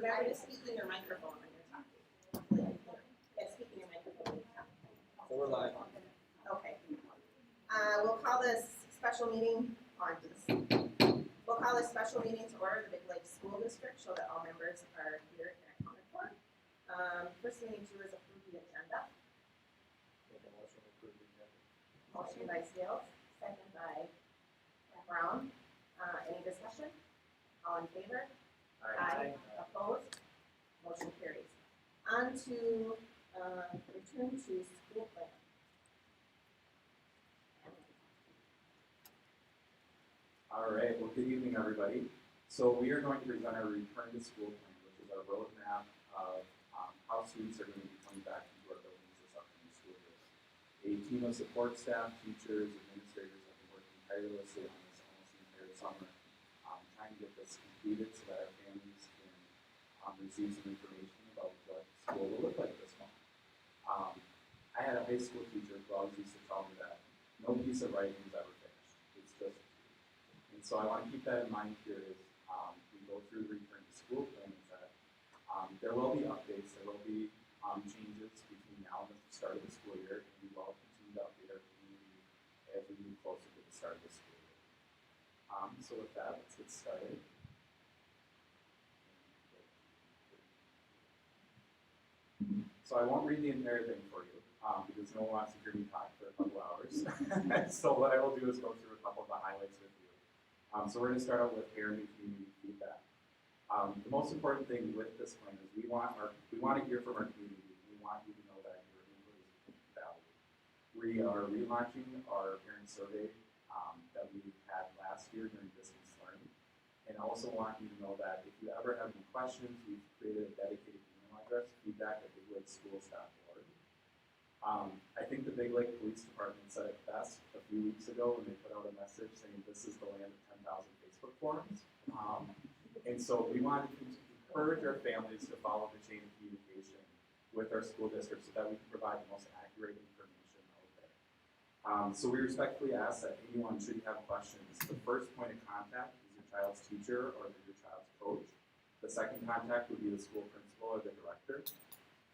Remember to speak in your microphone when you're talking. Yeah, speak in your microphone when you're talking. So we're live. Okay. We'll call this special meeting on this. We'll call this special meeting to order the Biglake School District so that all members are here and accounted for. First thing we need to do is approve the agenda. Make a motion to approve the agenda. Motion by Scales, second by Brown. Any discussion? All in favor? Aye. Opposed? Motion carries. On to return to school plan. All right, well, good evening, everybody. So we are going to present our return to school plan, which is our roadmap of how students are going to be coming back into our buildings this upcoming school year. A team of support staff, teachers, administrators have been working tirelessly on this almost the entire summer, trying to get this completed so that our families can receive some information about what school will look like this month. I had a high school teacher who always used to tell me that no piece of writing is ever finished. It's just, and so I want to keep that in mind here as we go through the return to school plan, is that there will be updates, there will be changes between now and the start of the school year, and we will continue to update our community as we move closer to the start of the school year. So with that, let's get started. So I won't read the entire thing for you because no one wants to hear me talk for a couple hours. So what I will do is go through a couple of the highlights with you. So we're going to start out with parent and community feedback. The most important thing with this plan is we want to hear from our community. We want you to know that your input is valued. We are relaunching our parent survey that we had last year during distance learning, and I also want you to know that if you ever have any questions, we've created a dedicated email address, feedback@biglakeschools.org. I think the Biglake Police Department said it best a few weeks ago when they put out a message saying this is the land of 10,000 Facebook forums. And so we want to encourage our families to follow the chain of communication with our school district so that we can provide the most accurate information out there. So we respectfully ask that anyone, should you have questions, the first point of contact is your child's teacher or your child's coach. The second contact would be the school principal or the director.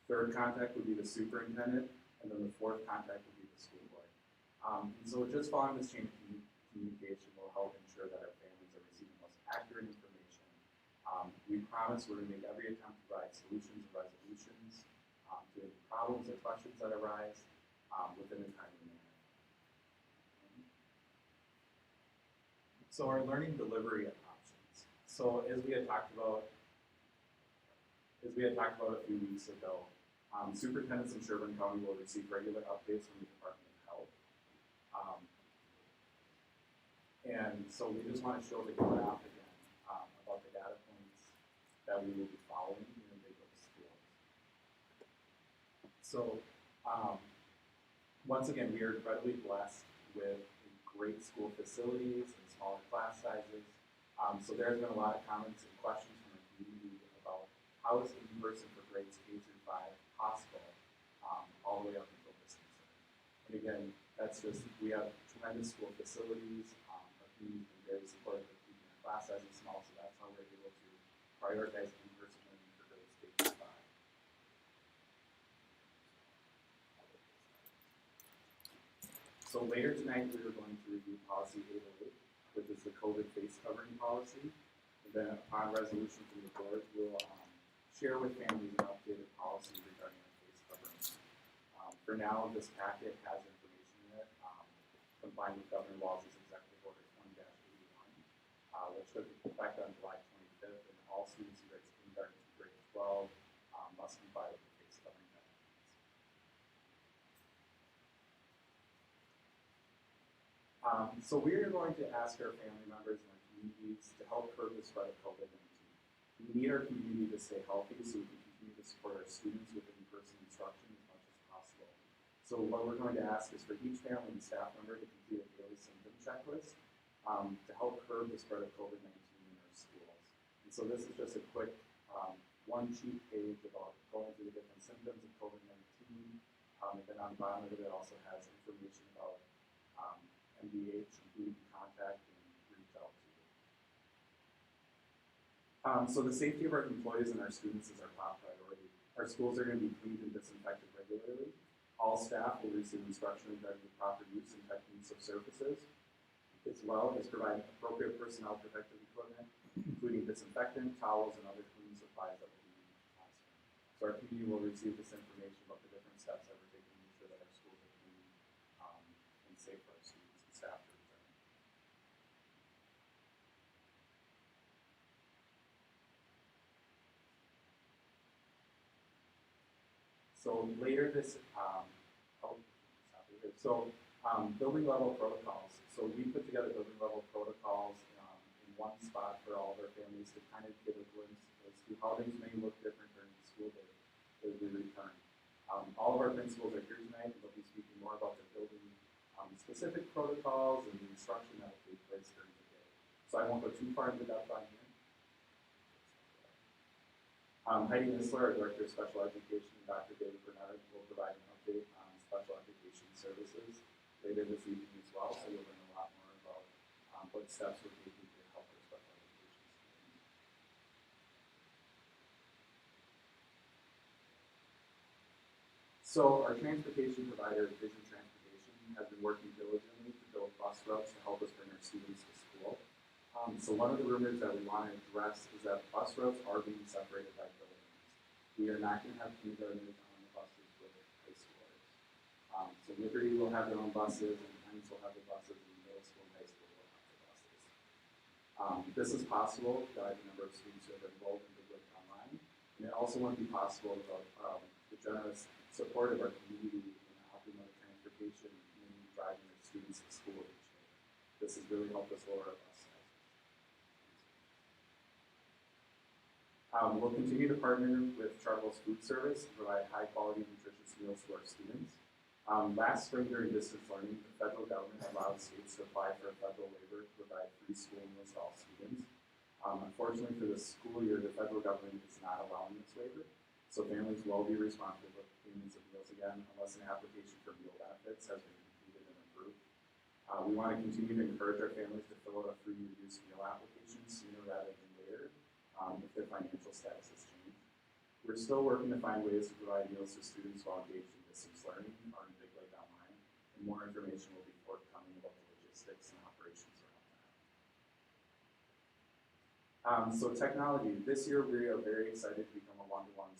Third contact would be the superintendent, and then the fourth contact would be the school board. And so just following this chain of communication will help ensure that our families are receiving the most accurate information. We promise we're going to make every attempt to provide solutions and resolutions to any problems or questions that arise within a timely manner. So our learning delivery options. So as we had talked about a few weeks ago, superintendents in Sherburne County will receive regular updates from the Department of Health. And so we just want to show the graph again about the data points that we will be following in the Biglake schools. So once again, we are incredibly blessed with great school facilities and smaller class sizes. So there's been a lot of comments and questions from the community about how is in-person for grades K through 5 possible all the way up until distance learning. And again, that's just, we have tremendous school facilities. Our community has been very supportive of keeping our class sizes small, so that's how we're able to prioritize in-person learning for grades K through 5. So later tonight, we are going to review policy 808, which is the COVID face covering policy. And then upon resolution from the board, we'll share with families an updated policy regarding our face covering. For now, this packet has information in it, complying with Governor Walz's Executive Order 20-81, which took effect on July 25th, and all students in grades kindergarten to grade 12 must comply with the face covering guidelines. So we are going to ask our family members and our communities to help curb the spread of COVID-19. We need our community to stay healthy so we can continue to support our students with in-person instruction as much as possible. So what we're going to ask is for each family and staff member to complete a daily symptom checklist to help curb the spread of COVID-19 in our schools. And so this is just a quick one sheet page about going through the different symptoms of COVID-19. And then on the bottom of it, it also has information about MDH and who you can contact and reach out to. So the safety of our employees and our students is our top priority. Our schools are going to be cleaned and disinfected regularly. All staff will receive instruction regarding the proper use and techniques of surfaces, as well as provide appropriate personnel protective equipment, including disinfectant, towels, and other cleaning supplies that will be used in the classroom. So our community will receive this information about the different steps that we're taking to make sure that our schools are clean and safe for our students and staff to return. So later this, building level protocols. So we put together building level protocols in one spot for all of our families to kind of give a glimpse as to how things may look different during the school day as we return. All of our principals are here tonight and they'll be speaking more about their building specific protocols and the instruction that will take place during the day. So I won't go too far into depth on here. Heidi Nisler, our Director of Special Education, and Dr. David Bernard will provide an update on special education services later this evening as well, so you'll learn a lot more about what steps we're taking to help our special education students. So our transportation provider, Vision Transportation, has been working diligently to build bus routes to help us bring our students to school. So one of the rumors that we want to address is that bus routes are being separated by buildings. We are not going to have kindergartners on the buses with high schoolers. So Liberty will have their own buses, and Hines will have their buses, and middle school and high school will have their buses. This is possible by the number of students who have enrolled in Biglake Online, and it also wouldn't be possible without the generous support of our community in helping with transportation and community driving their students to school each day. This has really helped us lower our bus sizes. We'll continue to partner with Chartwell's Food Service to provide high-quality, nutritious meals to our students. Last spring during distance learning, the federal government allowed states to apply for a federal waiver to provide free school meals to all students. Unfortunately, for this school year, the federal government is not allowing this waiver, so families will be responsible for payments of meals again unless an application for meal benefits has been completed and approved. We want to continue to encourage our families to fill out a free reduced meal application sooner rather than later. If their financial status has changed. We're still working to find ways to provide meals to students while engaged in distance learning or in Biglake Online, and more information will be forthcoming about the logistics and operations around that. So technology, this year we are very excited to become a one-to-one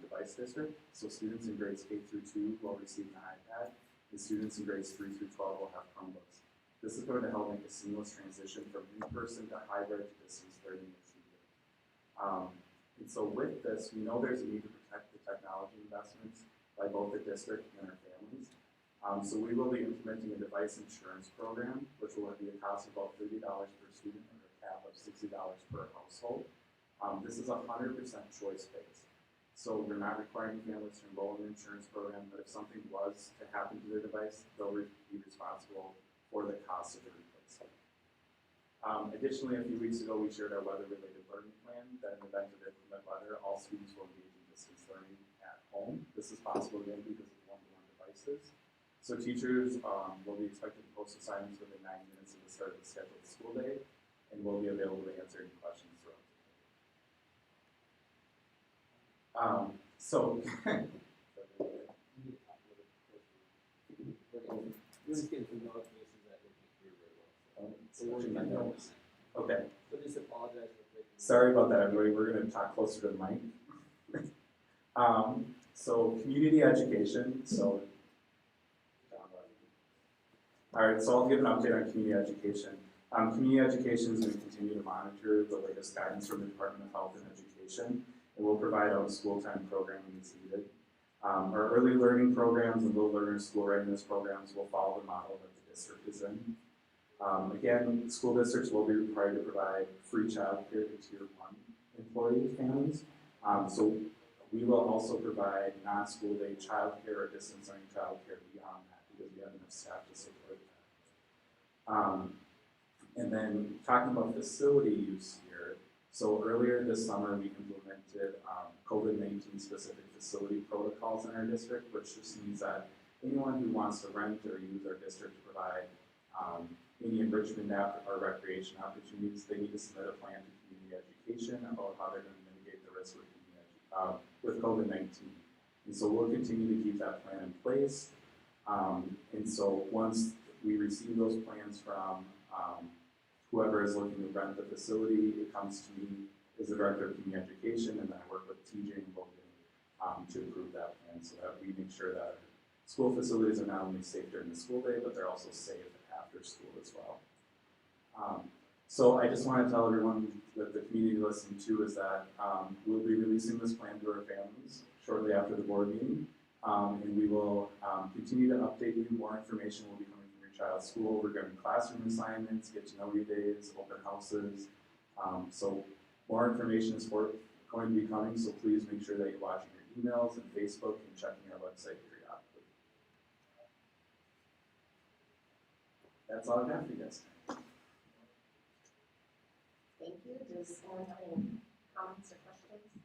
device district. So students in grades K through 2 will receive an iPad, and students in grades 3 through 12 will have Chromebooks. This is going to help make a seamless transition from in-person to hybrid to distance learning. And so with this, we know there's a need to protect the technology investments by both the district and our families. So we will be implementing a device insurance program, which will be a cost of about $30 per student and a cap of $60 per household. This is 100% choice-based. So we're not requiring families to enroll in an insurance program, but if something was to happen to their device, they'll be responsible for the cost of the replacement. Additionally, a few weeks ago, we shared our weather-related learning plan that in the event of inclement weather, all students will engage in distance learning at home. This is possible again because of one-to-one devices. So teachers will be expected to post assignments within 9 minutes of the start of the scheduled school day, and will be available to answer any questions throughout the day. We're just getting some notifications that we can hear very well. Switching my notes. Okay. So just apologize for taking. Sorry about that, everybody. We're going to talk closer to the mic. So community education. So, all right. So I'll give an update on community education. Community education is going to continue to monitor the latest guidance from the Department of Health and Education, and we'll provide out school time programming as needed. Our early learning programs and little learner school readiness programs will follow the model that the district is in. Again, school districts will be required to provide free child care to Tier 1 employee families. So we will also provide non-school day child care or distance learning child care beyond that because we have enough staff to support that. And then talking about facility use here. So earlier this summer, we implemented COVID-19 specific facility protocols in our district, which just means that anyone who wants to rent or use our district to provide any enrichment or recreation opportunities, they need to submit a plan to community education about how they're going to mitigate the risk with COVID-19. And so we'll continue to keep that plan in place. And so once we receive those plans from whoever is looking to rent the facility, it comes to me as the Director of Community Education, and then I work with TJ and Logan to approve that plan so that we make sure that school facilities are not only safe during the school day, but they're also safe after school as well. So I just want to tell everyone that the community listening to is that we'll be releasing this plan to our families shortly after the board meeting. And we will continue to update you. More information will be coming from your child's school regarding classroom assignments, get to know you days, open houses. So more information is going to be coming, so please make sure that you're watching your emails and Facebook and checking our website periodically. That's all I've got for you guys. Thank you. Does anyone have any comments or questions?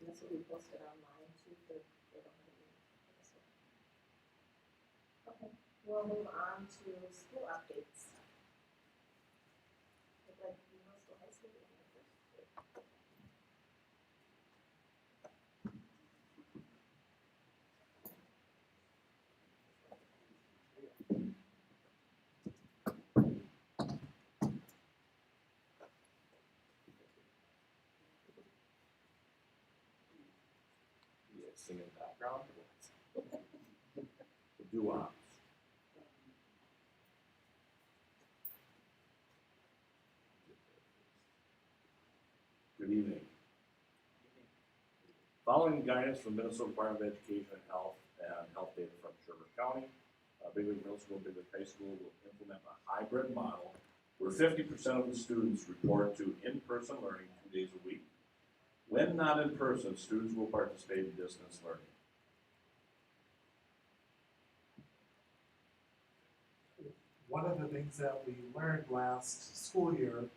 And this will be posted online too for they don't have any this one. Okay, we'll move on to school updates. Biglake Middle High School is here first. Yeah, singing background. The doo-wops. Good evening. Following guidance from Minnesota Department of Education and Health data from Sherburne County, Biglake Middle School, Biglake High School will implement a hybrid model where 50% of the students report to in-person learning 2 days a week. When not in person, students will participate in distance learning. One of the things that we learned last school year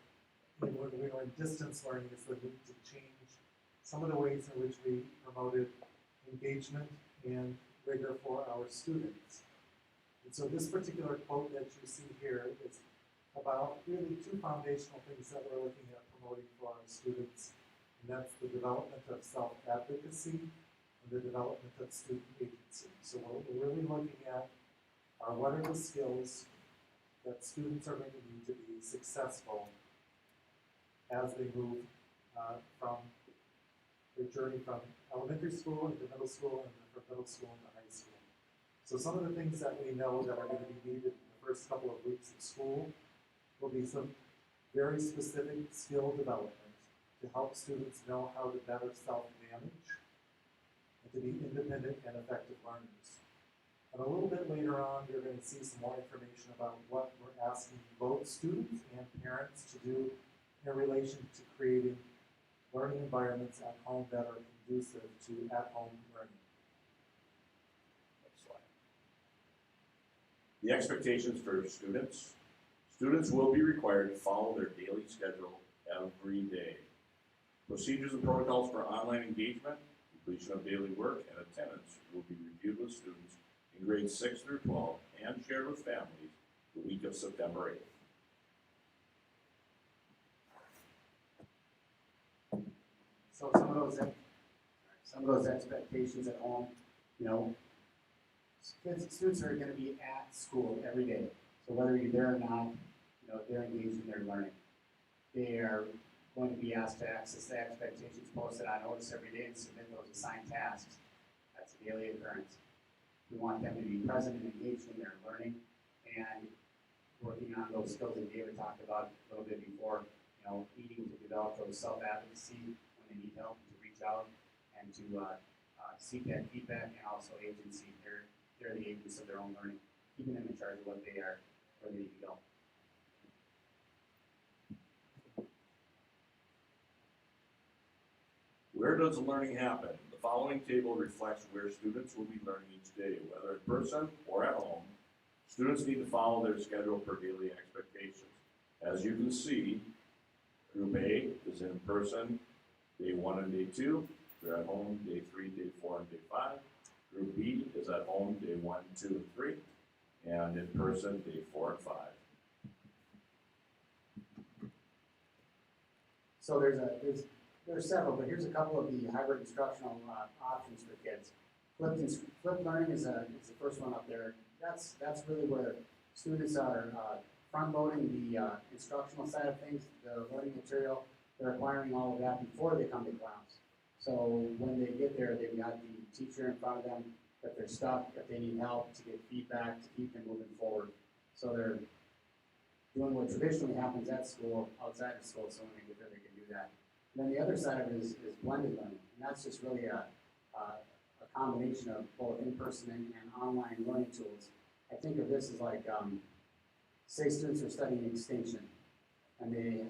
when we were in distance learning is the need to change some of the ways in which we promoted engagement and rigor for our students. And so this particular quote that you see here is about really two foundational things that we're looking at promoting for our students, and that's the development of self-advocacy and the development of student agency. So what we're really looking at are what are the skills that students are going to need to be successful as they move from their journey from elementary school into middle school and then from middle school into high school. So some of the things that we know that are going to be needed in the first couple of weeks of school will be some very specific skill development to help students know how to better self-manage and to be independent and effective learners. And a little bit later on, you're going to see some more information about what we're asking both students and parents to do in relation to creating learning environments at home that are conducive to at-home learning. Next slide. The expectations for students. Students will be required to follow their daily schedule every day. Procedures and protocols for online engagement, completion of daily work, and attendance will be reviewed with students in grades 6 through 12 and shared with families the week of September 8th. So some of those expectations at home, you know, students are going to be at school every day. So whether you're there or not, you know, they're engaged in their learning. They are going to be asked to access the expectations posted on notice every day and submit those assigned tasks. That's a daily occurrence. We want them to be present and engaged in their learning and working on those skills that David talked about a little bit before, you know, needing to develop those self-advocacy when they need help, to reach out and to seek that feedback, and also agency. They're the agents of their own learning, keeping them in charge of what they are, where they need to go. Where does the learning happen? The following table reflects where students will be learning each day, whether in person or at home. Students need to follow their schedule per daily expectations. As you can see, Group A is in person day 1 and day 2. They're at home day 3, day 4, and day 5. Group B is at home day 1, 2, and 3. and in person, day 4 and 5. So there's several, but here's a couple of the hybrid instructional options for kids. Flipped learning is the first one up there. That's really where students are front loading the instructional side of things, the learning material. They're acquiring all of that before they come to class. So when they get there, they've got the teacher in front of them. If they're stuck, if they need help, to get feedback, to keep them moving forward. So they're doing what traditionally happens at school, outside of school, so when they get there, they can do that. And then the other side of it is blended learning, and that's just really a combination of both in-person and online learning tools. I think of this as like, say students are studying extinction, and they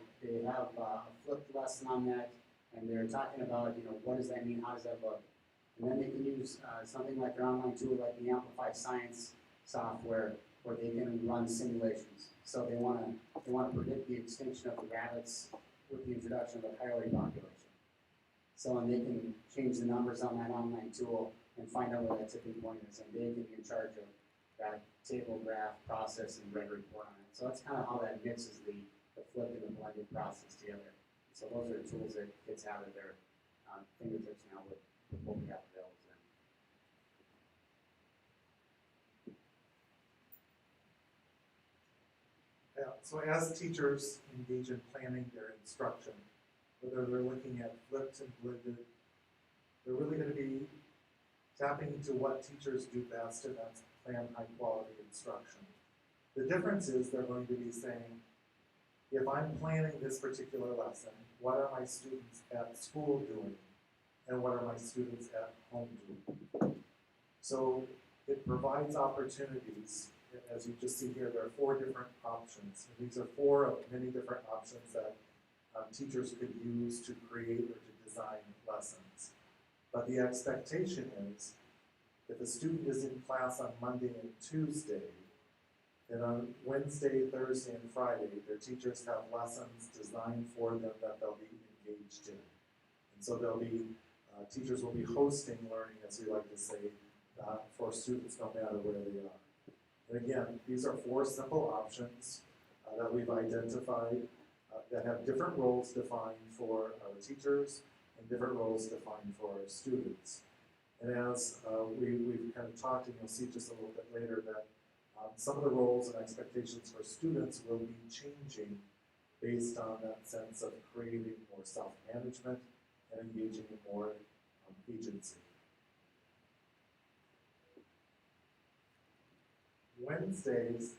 have a flipped lesson on that, and they're talking about, what does that mean, how does that look? And then they can use something like their online tool, like the Amplify Science software, where they can run simulations. So they want to predict the extinction of the rabbits with the introduction of a coyote population. So and they can change the numbers on that online tool and find out where that tipping point is, and they can be in charge of that table graph process and write a report on it. So that's kind of how that mixes the flip and the blended process together. So those are the tools that kids have at their fingertips now with what we have available to them. Yeah, so as teachers engage in planning their instruction, whether they're looking at flipped and blended, they're really going to be tapping into what teachers do best, and that's plan high quality instruction. The difference is they're going to be saying, if I'm planning this particular lesson, what are my students at school doing? And what are my students at home doing? So it provides opportunities. As you just see here, there are 4 different options. And these are 4 of many different options that teachers could use to create or to design lessons. But the expectation is, if a student is in class on Monday and Tuesday, then on Wednesday, Thursday, and Friday, their teachers have lessons designed for them that they'll be engaged in. And so they'll be, teachers will be hosting learning, as we like to say, for students no matter where they are. And again, these are 4 simple options that we've identified that have different roles defined for our teachers and different roles defined for our students. And as we've kind of talked, and you'll see just a little bit later, that some of the roles and expectations for students will be changing based on that sense of creating more self-management and engaging in more agency. Wednesdays,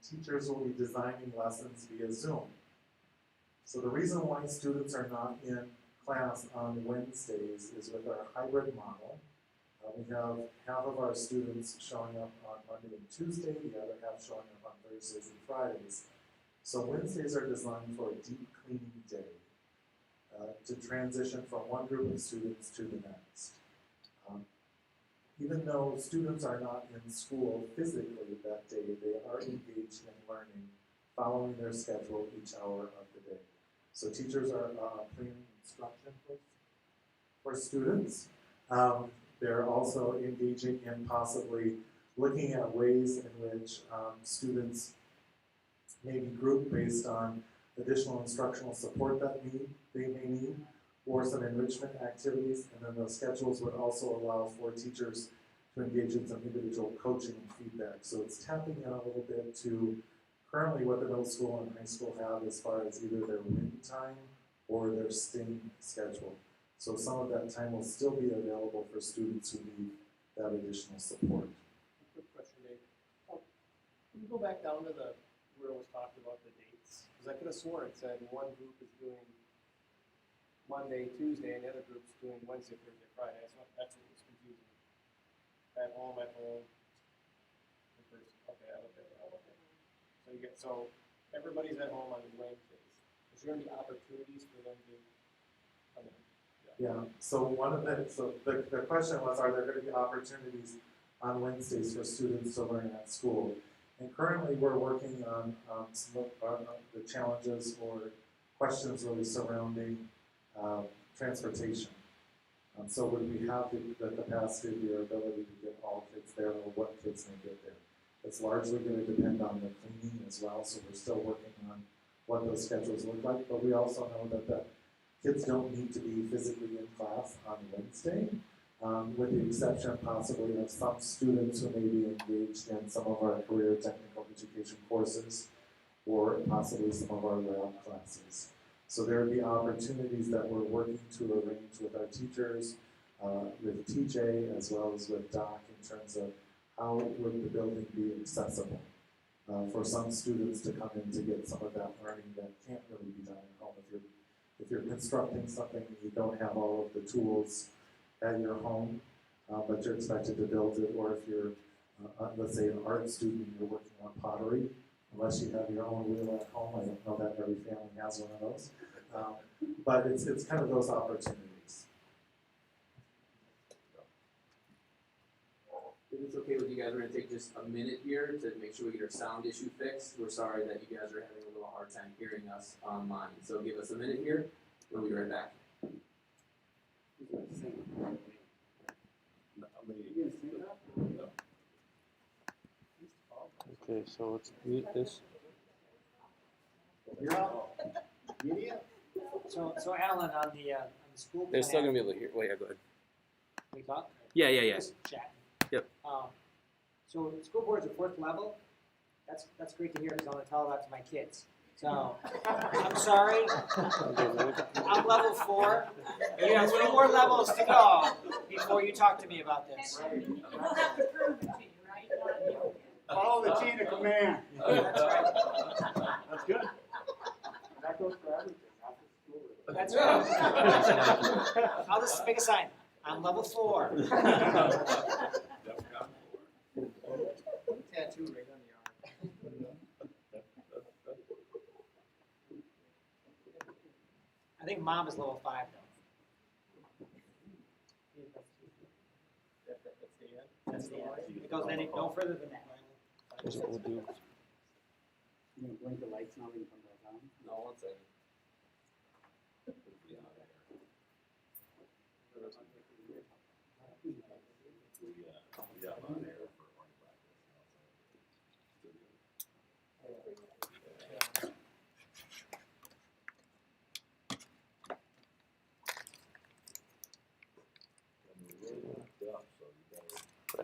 teachers will be designing lessons via Zoom. So the reason why students are not in class on Wednesdays is with our hybrid model. We have half of our students showing up on Monday and Tuesday, the other half showing up on Thursdays and Fridays. So Wednesdays are designed for a deep cleaning day to transition from one group of students to the next. Even though students are not in school physically that day, they are engaged in learning, following their schedule each hour of the day. So teachers are planning instruction for students. They're also engaging in possibly looking at ways in which students may be grouped based on additional instructional support that they may need, or some enrichment activities, and then those schedules would also allow for teachers to engage in some individual coaching and feedback. So it's tapping in a little bit to currently what the middle school and high school have as far as either their win time or their STEAM schedule. So some of that time will still be available for students who need that additional support. Quick question, Dave. Can you go back down to where it was talked about the dates? Because I could have sworn it said one group is doing Monday, Tuesday, and the other group's doing Wednesday, Thursday, Friday. That's what was confusing. At home, in person. Okay, I looked at it. Okay. So everybody's at home on Wednesdays. Is there going to be opportunities for them to come in? Yeah, so the question was, are there going to be opportunities on Wednesdays for students to learn at school? And currently we're working on some of the challenges or questions really surrounding transportation. So would we have the capacity or ability to get all kids there, or what kids may get there? It's largely going to depend on the cleaning as well, so we're still working on what those schedules look like. But we also know that the kids don't need to be physically in class on Wednesday, with the exception possibly of some students who may be engaged in some of our career technical education courses or possibly some of our lab classes. So there would be opportunities that we're working to arrange with our teachers, with TJ, as well as with Doc in terms of how would the building be accessible for some students to come in to get some of that learning that can't really be done at home. If you're constructing something and you don't have all of the tools at your home, but you're expected to build it, or if you're, let's say, an art student and you're working on pottery, unless you have your own wheel at home. I don't know that every family has one of those. But it's kind of those opportunities. If it's okay with you guys, we're gonna take just a minute here to make sure we get our sound issue fixed. We're sorry that you guys are having a little hard time hearing us online. So give us a minute here, and we'll be right back. Okay, so let's mute this. You're up. Media? So Alan, on the school plan. They're still gonna be able to hear. Wait, yeah, go ahead. We talk? Yeah. Just chatting. Yep. So school board's a fourth level. That's great to hear because I'm gonna tell that to my kids. So I'm sorry. I'm level 4. You have 3 more levels to go before you talk to me about this. Follow the chain of command. That's right. That's good. That goes for everything, not just school. That's right. I'll just make a sign. I'm level 4. Tattoo right on the arm. I think mom is level 5 though. That's the end. It goes no further than that. Here's what we'll do. You gonna blink the lights now when you come back on? No, 1 second.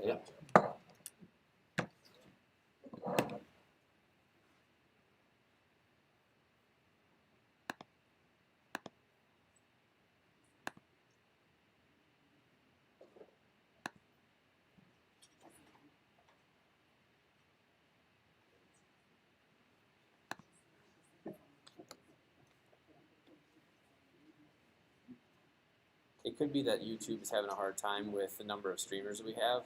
Yeah. It could be that YouTube is having a hard time with the number of streamers that we have.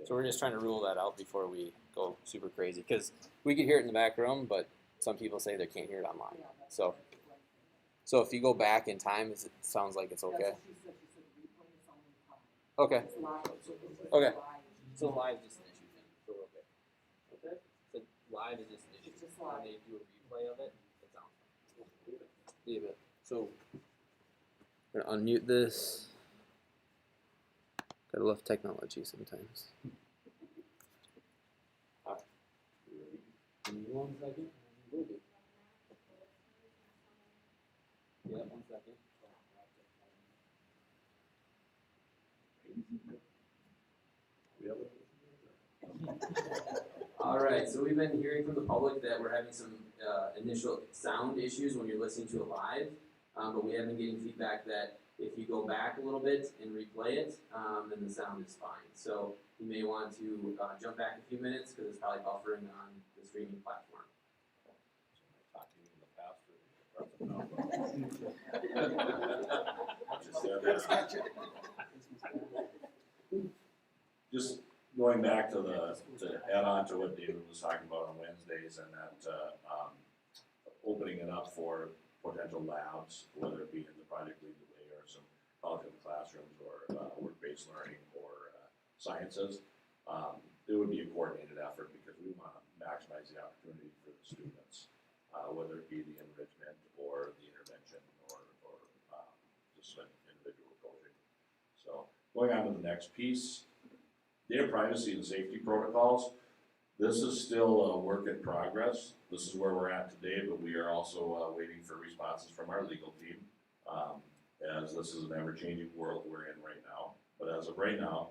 So we're just trying to rule that out before we go super crazy. Because we could hear it in the back room, but some people say they can't hear it online. So if you go back in time, it sounds like it's okay. Okay. Okay. So live is just an issue then. So we're okay. Okay. So live is just an issue. When they do a replay of it, it sounds fine. Leave it. So we're gonna unmute this. Gotta love technology sometimes. Alright. Give me 1 second. We'll do. Yeah, 1 second. Alright, so we've been hearing from the public that we're having some initial sound issues when you're listening to it live, but we have been getting feedback that if you go back a little bit and replay it, then the sound is fine. So you may want to jump back a few minutes because it's probably buffering on the streaming platform. Just going back to add on to what David was talking about on Wednesdays and that opening it up for potential labs, whether it be in the project lead the way or some college classrooms or work-based learning or sciences, it would be a coordinated effort because we want to maximize the opportunity for the students, whether it be the enrichment or the intervention or just an individual coaching. So going on to the next piece, data privacy and safety protocols. This is still a work in progress. This is where we're at today, but we are also waiting for responses from our legal team, as this is an ever-changing world we're in right now. But as of right now,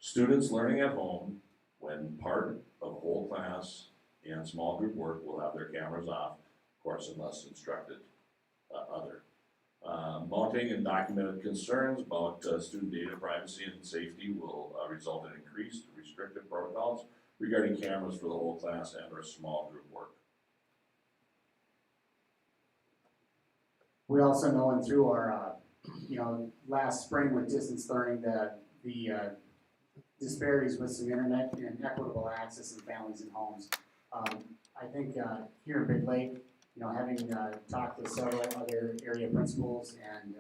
students learning at home, when part of whole class and small group work, will have their cameras off, of course, unless instructed other. Mounting and documented concerns about student data privacy and safety will result in increased restrictive protocols regarding cameras for the whole class and or small group work. We also know, and through our, last spring with distance learning, that the disparities with some internet and equitable access in families and homes. I think here in Biglake, having talked with several other area principals and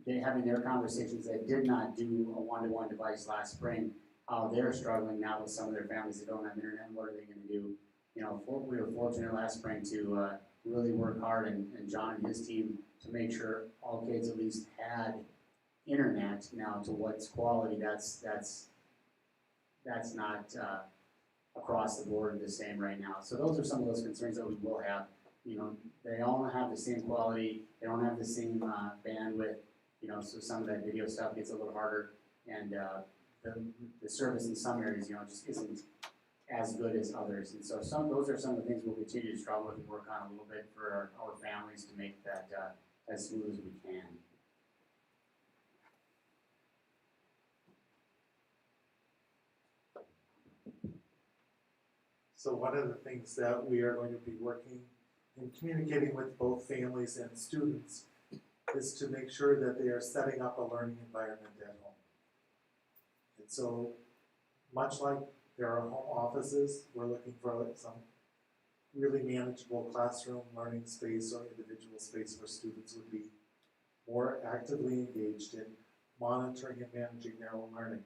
they having their conversations that did not do a one-to-one device last spring, how they're struggling now with some of their families that don't have internet, and what are they going to do? We were fortunate last spring to really work hard, and John and his team, to make sure all kids at least had internet. Now, to what's quality, that's not across the board the same right now. So those are some of those concerns that we will have. They all have the same quality, they don't have the same bandwidth, so some of that video stuff gets a little harder, and the service in some areas, just isn't as good as others. And so those are some of the things we'll continue to struggle with and work on a little bit for our families to make that as smooth as we can. So one of the things that we are going to be working and communicating with both families and students is to make sure that they are setting up a learning environment at home. And so, much like there are home offices, we're looking for some really manageable classroom learning space or individual space where students would be more actively engaged in monitoring and managing their own learning.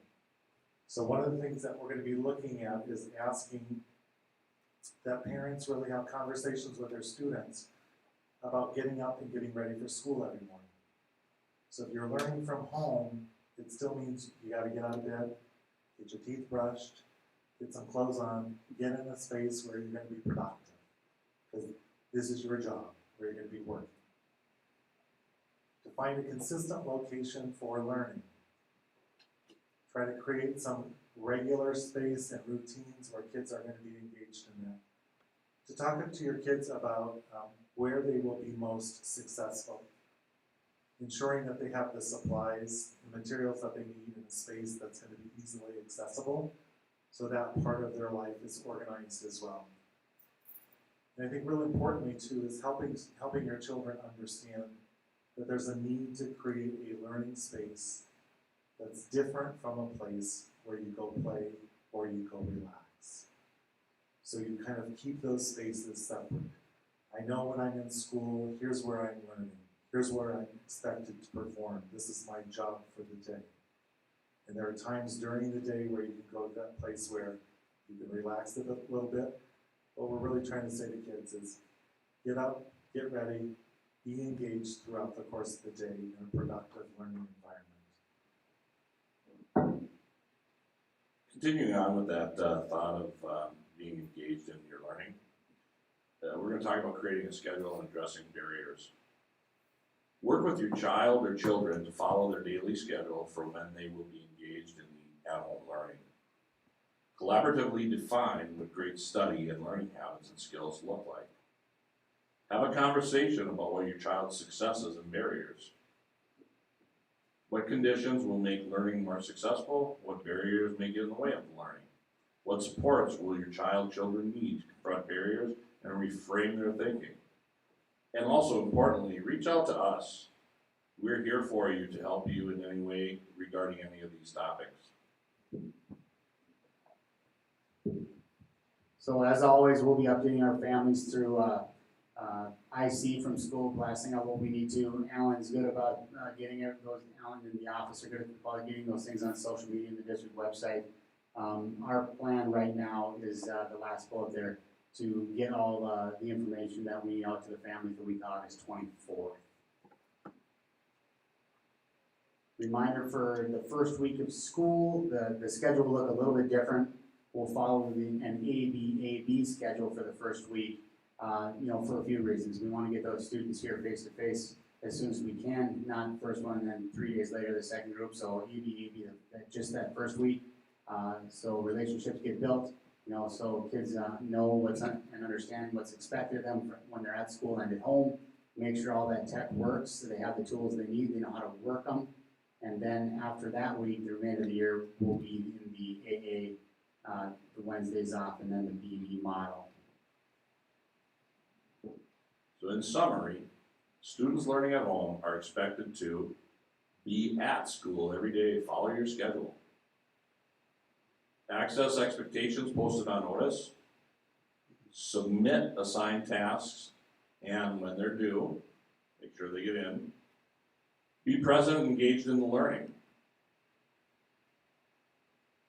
So one of the things that we're going to be looking at is asking that parents really have conversations with their students about getting up and getting ready for school every morning. So if you're learning from home, it still means you got to get out of bed, get your teeth brushed, get some clothes on, get in a space where you're going to be productive. Because this is your job, where you're going to be working. To find a consistent location for learning. Try to create some regular space and routines where kids are going to be engaged in that. To talk to your kids about where they will be most successful. Ensuring that they have the supplies, the materials that they need in a space that's going to be easily accessible, so that part of their life is organized as well. And I think really importantly too is helping your children understand that there's a need to create a learning space that's different from a place where you go play or you go relax. So you kind of keep those spaces separate. I know when I'm in school, here's where I'm learning. Here's where I'm expected to perform. This is my job for the day. And there are times during the day where you can go to that place where you can relax a little bit. What we're really trying to say to kids is get up, get ready, be engaged throughout the course of the day in a productive learning environment. Continuing on with that thought of being engaged in your learning, we're going to talk about creating a schedule and addressing barriers. Work with your child or children to follow their daily schedule for when they will be engaged in the at-home learning. Collaboratively define what great study and learning habits and skills look like. Have a conversation about what your child's successes and barriers. What conditions will make learning more successful? What barriers may get in the way of learning? What supports will your children need to confront barriers and reframe their thinking? And also importantly, reach out to us. We're here for you to help you in any way regarding any of these topics. So as always, we'll be updating our families through IC from school, blasting out what we need to. Alan's good about getting it. Alan and the office are good about getting those things on social media and the district website. Our plan right now is the last bullet there, to get all the information that we need out to the families the week of August 24th. Reminder for the first week of school, the schedule will look a little bit different. we'll follow an A-B schedule for the first week, for a few reasons. We want to get those students here face to face as soon as we can, not first one and then 3 days later the second group. So A-B, just that first week, so relationships get built, so kids know and understand what's expected of them when they're at school and at home. Make sure all that tech works, so they have the tools they need, they know how to work them. And then after that week, the remainder of the year will be in the AA, the Wednesdays off, and then the BB model. So in summary, students learning at home are expected to be at school every day, follow your schedule. Access expectations posted on notice, submit assigned tasks, and when they're due, make sure they get in. Be present and engaged in the learning.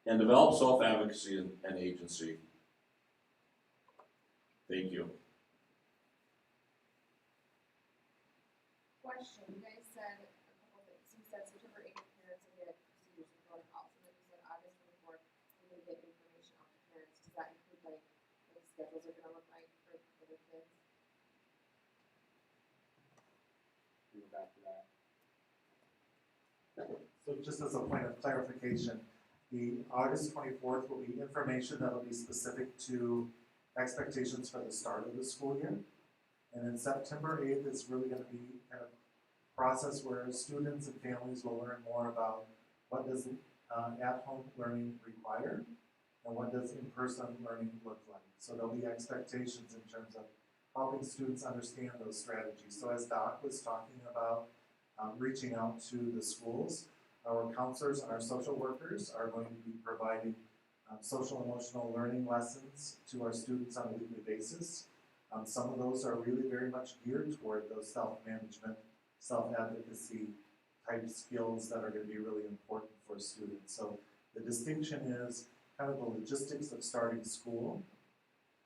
And develop self-advocacy and agency. Thank you. Question, you guys said a couple things. You said September 8th, parents will get procedures for going out. And then you said August 24th, we're going to get information out to parents. Does that include like what the schedules are going to look like for the kids? We go back to that. So just as a point of clarification, the August 24th will be information that will be specific to expectations for the start of the school year. And then September 8th is really going to be kind of a process where students and families will learn more about what does at-home learning require and what does in-person learning look like. So there'll be expectations in terms of helping students understand those strategies. So as Doc was talking about reaching out to the schools, our counselors and our social workers are going to be providing social emotional learning lessons to our students on a weekly basis. Some of those are really very much geared toward those self-management, self-advocacy type skills that are going to be really important for students. So the distinction is kind of the logistics of starting school.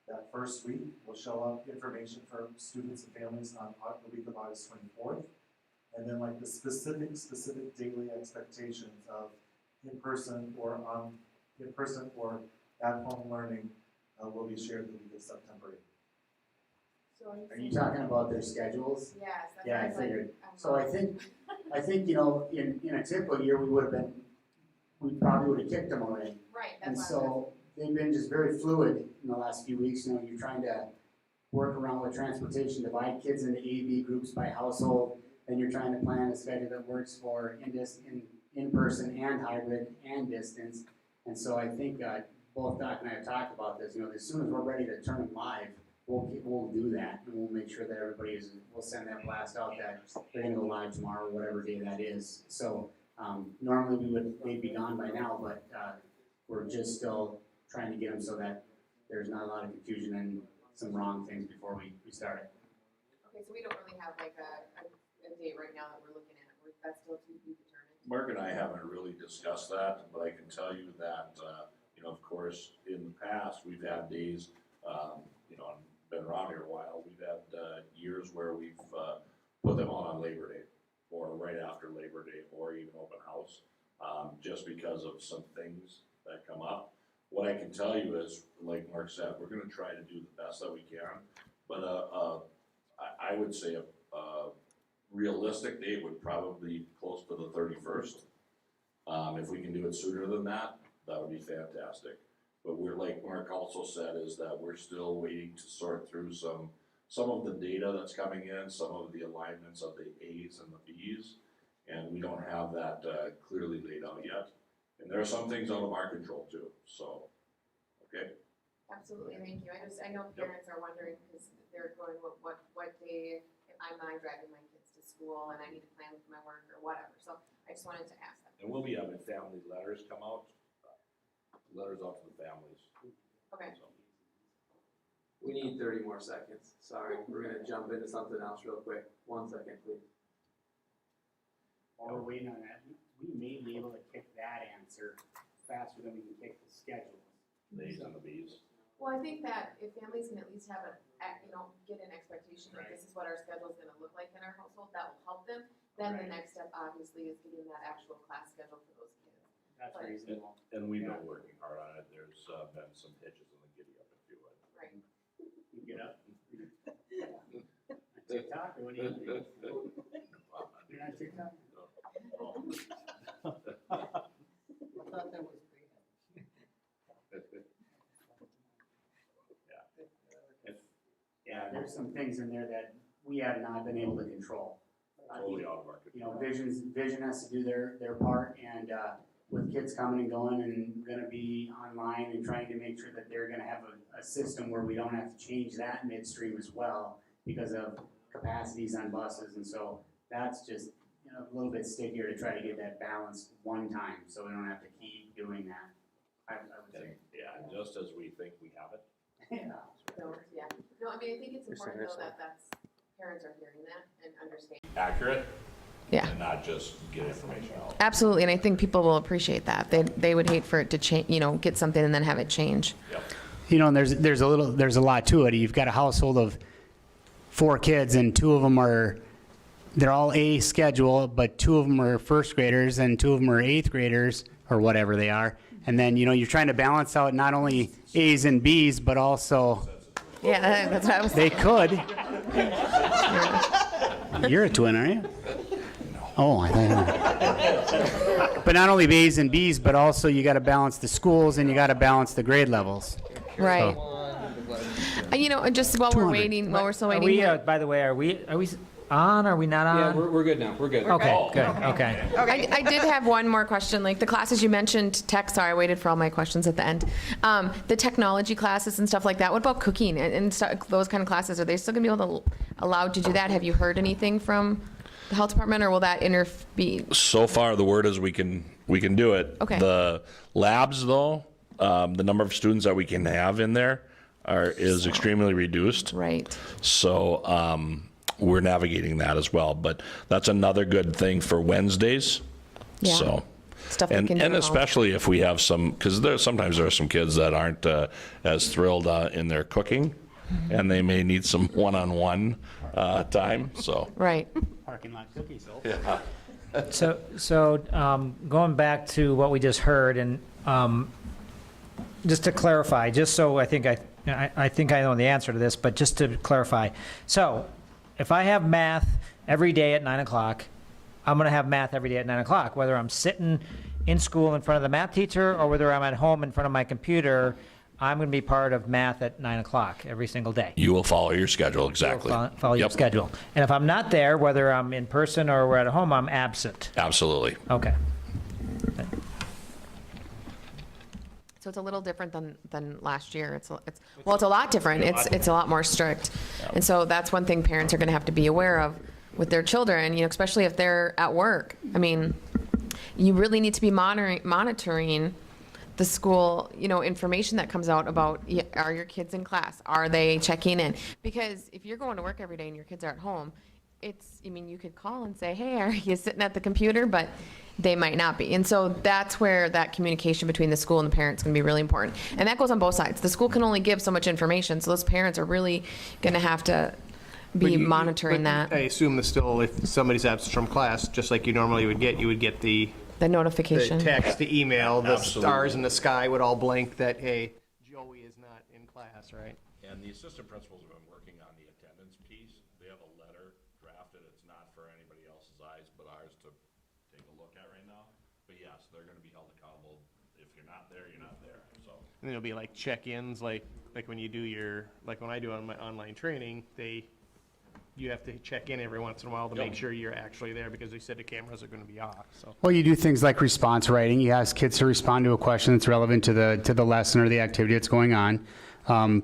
That first week will show up information for students and families on the week of August 24th. And then like the specific daily expectations of in-person or at-home learning will be shared the week of September 8th. So Are you talking about their schedules? Yes, that's Yeah, I what figured. I'm So I think in a typical year, we probably would have kicked them already. right, And that's why so they've been just very fluid in the last few weeks. You're trying to work around with transportation, divide kids into A, B groups by household. Then you're trying to plan a schedule that works for in-person and hybrid and distance. And so I think both Doc and I have talked about this. As soon as we're ready to turn them live, we'll do that, and we'll make sure that we'll send that blast out that they're gonna go live tomorrow, whatever day that is. So normally they'd be gone by now, but we're just still trying to get them so that there's not a lot of confusion and some wrong things before we start it. Okay, so we don't really have like a date right now that we're looking at. That's still to be determined. Mark and I haven't really discussed that, but I can tell you that, of course, in the past, we've had days, been around here a while, we've had years where we've put them on Labor Day or right after Labor Day or even open house, just because of some things that come up. What I can tell you is, like Mark said, we're gonna try to do the best that we can, but I would say a realistic date would probably be close to the 31st. If we can do it sooner than that, that would be fantastic. But we're, like Mark also said, is that we're still waiting to sort through some of the data that's coming in, some of the alignments of the A's and the B's, and we don't have that clearly laid out yet. And there are some things out of our control too, so, okay? Absolutely, thank you. I know parents are wondering because they're going, what day am I driving my kids to school and I need to plan with my work or whatever. So I just wanted to ask them. And we'll be having family letters come out, letters out to the families. Okay. So. We need 30 more seconds. Sorry, we're gonna jump into something else real quick. 1 second, please. While we're waiting on that, we may be able to kick that answer faster than we can kick the schedule. The A's and the B's. Well, I think that if families can at least have get an expectation that this is what our schedule is gonna look like in our household, that will help them. Then the next step obviously is getting that actual class schedule for those kids. That's reasonable. And we know working hard on it, there's been some hitches in the giddy up and do it. Right. You get up. TikTok or what do you do? You're on TikTok? I thought that was Yeah, there's some things in there that we have not been able to control. Totally out of our You know, control. Vision has to do their part, and with kids coming and going and gonna be online and trying to make sure that they're gonna have a system where we don't have to change that midstream as well because of capacities on buses, and so that's just, you know, a little bit stickier to try to get that balance one time, so we don't have to keep doing that. I would say. Yeah, just as we think we have it. Yeah. No, yeah. No, I mean, I think it's important though that parents are hearing that and understanding. Accurate. Yeah. And not just get information out. Absolutely, and I think people will appreciate that. They would hate for it to change, get something and then have it change. Yep. You know, and there's a lot to it. You've got a household of 4 kids, and 2 of them they're all A schedule, but 2 of them are first graders and 2 of them are 8th graders or whatever they are. And then, you're trying to balance out not only A's and B's, but also Yeah, that's what I was they could. You're a twin, aren't you? Oh, I thought. But not only A's and B's, but also you got to balance the schools and you got to balance the grade levels. right. Just while we're 200. waiting, while we're still Are waiting we, here. by the way, are we on? Are we not on? Yeah, we're good now. We're good. Okay, good, okay. I did have one more question, like the classes you mentioned, sorry, I waited for all my questions at the end. The technology classes and stuff like that, what about cooking and those kind of classes? Are they still gonna be allowed to do that? Have you heard anything from the health department, or will that be? So far, the word is we can do it. Okay. The labs, though, the number of students that we can have in there is extremely reduced. Right. So we're navigating that as well. But that's another good thing for Wednesdays. Yeah. So. Stuff we can do And at home. especially if we have some, because sometimes there are some kids that aren't as thrilled in their cooking, and they may need some one-on-one time. So. Right. Parking lot cookies. Yeah. So going back to what we just heard, and just to clarify, just so I think I know the answer to this, but just to clarify. So if I have math every day at 9 o'clock, I'm going to have math every day at 9 o'clock, whether I'm sitting in school in front of the math teacher or whether I'm at home in front of my computer. I'm going to be part of math at 9 o'clock every single day. You will follow your schedule, exactly. Follow your Yep. schedule. And if I'm not there, whether I'm in person or we're at home, I'm absent. Absolutely. Okay. So it's a little different than last year. It's a lot different. It's a lot more strict. And so that's one thing parents are going to have to be aware of with their children, especially if they're at work. I mean, you really need to be monitoring the school, information that comes out about, are your kids in class? Are they checking in? Because if you're going to work every day and your kids are at home, you could call and say, hey, are you sitting at the computer? But they might not be. And so that's where that communication between the school and the parents is going to be really important. And that goes on both sides. The school can only give so much information, so those parents are really going to have to be monitoring that. I assume that still, if somebody's absent from class, just like you normally would get, you would get the Notification. text, the email, the Absolutely. stars in the sky would all blink that, hey, Joey is not in class, right? And the assistant principals have been working on the attendance piece. They have a letter drafted. It's not for anybody else's eyes but ours to take a look at right now. But yes, they're gonna be held accountable. If you're not there, you're not there, so. And then it'll be like check-ins, like when you do when I do on my online training, you have to check in every once in a while to make sure you're actually there because they said the cameras are gonna be off, so. Well, you do things like response writing. You ask kids to respond to a question that's relevant to the lesson or the activity that's going on.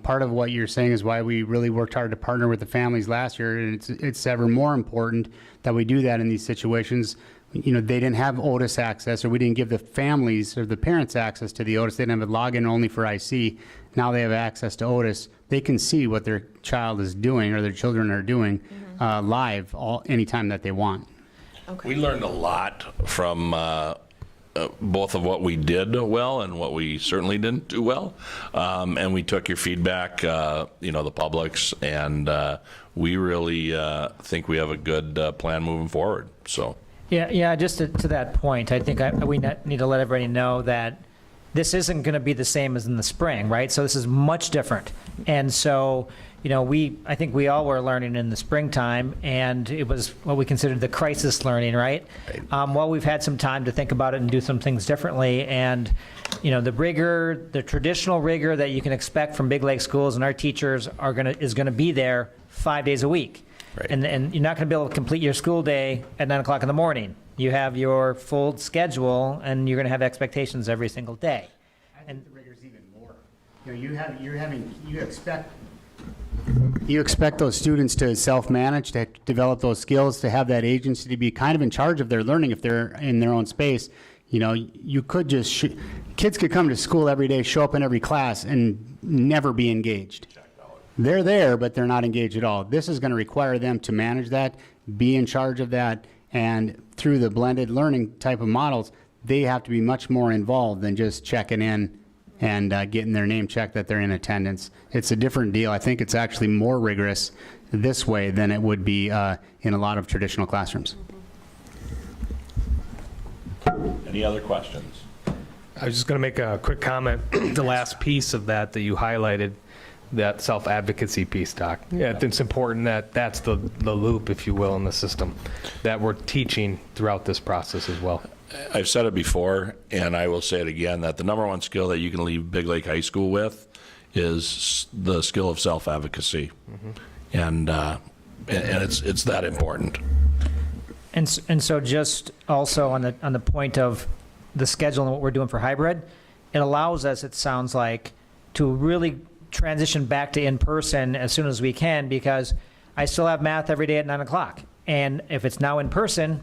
Part of what you're saying is why we really worked hard to partner with the families last year, and it's ever more important that we do that in these situations. They didn't have Otis access, or we didn't give the families or the parents access to the Otis. They didn't have a login only for IC. Now they have access to Otis. They can see what their child is doing or their children are doing live anytime that they want. Okay. We learned a lot from both of what we did well and what we certainly didn't do well. And we took your feedback, the public's, and we really think we have a good plan moving forward. So. Yeah, just to that point, I think we need to let everybody know that this isn't going to be the same as in the spring, right? So this is much different. And so, I think we all were learning in the springtime, and it was what we considered the crisis learning, right? Well, we've had some time to think about it and do some things differently. And, the rigor, the traditional rigor that you can expect from Biglake schools and our teachers is going to be there 5 days a week. Right. And you're not going to be able to complete your school day at 9 o'clock in the morning. You have your full schedule, and you're going to have expectations every single day. I think the rigor's even more. You expect those students to self-manage, to develop those skills, to have that agency, to be kind of in charge of their learning if they're in their own space. You could just, kids could come to school every day, show up in every class, and never be engaged. They're there, but they're not engaged at all. This is going to require them to manage that, be in charge of that, and through the blended learning type of models, they have to be much more involved than just checking in and getting their name checked that they're in attendance. It's a different deal. I think it's actually more rigorous this way than it would be in a lot of traditional classrooms. Any other questions? I was just going to make a quick comment. The last piece of that you highlighted, that self-advocacy piece, Doc. Yeah, it's important that that's the loop, if you will, in the system, that we're teaching throughout this process as well. I've said it before, and I will say it again, that the number one skill that you can leave Biglake High School with is the skill of self-advocacy. And it's that important. And so just also on the point of the schedule and what we're doing for hybrid, it allows us, it sounds like, to really transition back to in-person as soon as we can, because I still have math every day at 9 o'clock. And if it's now in person,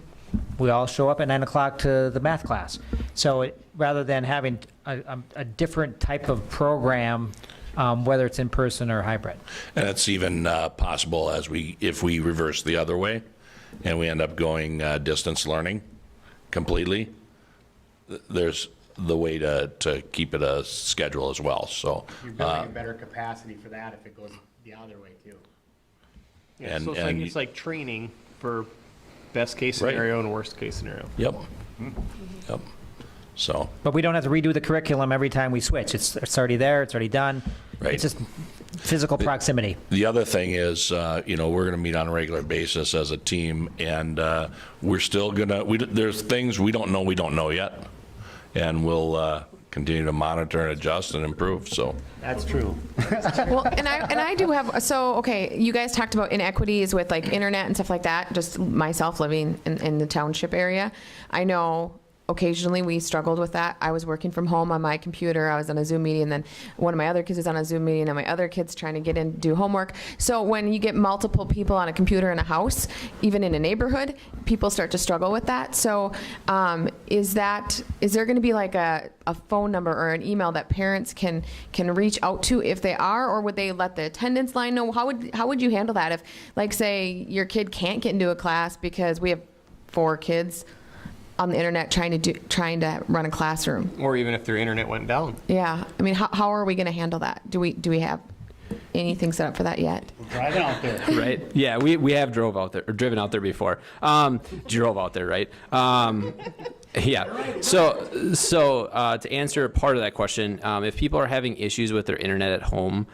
we all show up at 9 o'clock to the math class. So rather than having a different type of program, whether it's in person or hybrid. And it's even possible if we reverse the other way and we end up going distance learning completely, there's the way to keep it a schedule as well. So You're building a better capacity for that if it goes the other way too. Yeah, And- so and- it's like training for best case Right. scenario and worst case scenario. Yep. Yep. So, But we don't have to redo the curriculum every time we switch. It's already there, it's already done. right. It's just physical proximity. The other thing is, we're going to meet on a regular basis as a team, and we're still going to, there's things we don't know yet, and we'll continue to monitor and adjust and improve, so. That's true. Well, and I do have, so, okay, you guys talked about inequities with like internet and stuff like that, just myself living in the township area. I know occasionally we struggled with that. I was working from home on my computer. I was on a Zoom meeting, and then one of my other kids was on a Zoom meeting, and my other kid's trying to get in to do homework. So when you get multiple people on a computer in a house, even in a neighborhood, people start to struggle with that. So is there going to be like a phone number or an email that parents can reach out to if they are, or would they let the attendance line know? How would you handle that if, like, say your kid can't get into a class because we have 4 kids on the internet trying to run a classroom? Or even if their internet went down. Yeah, I mean, how are we going to handle that? Do we have anything set up for that yet? Driving out there. Right? Yeah, we have driven out there before. Drove out there, right? Yeah. So to answer part of that question, if people are having issues with their internet at home,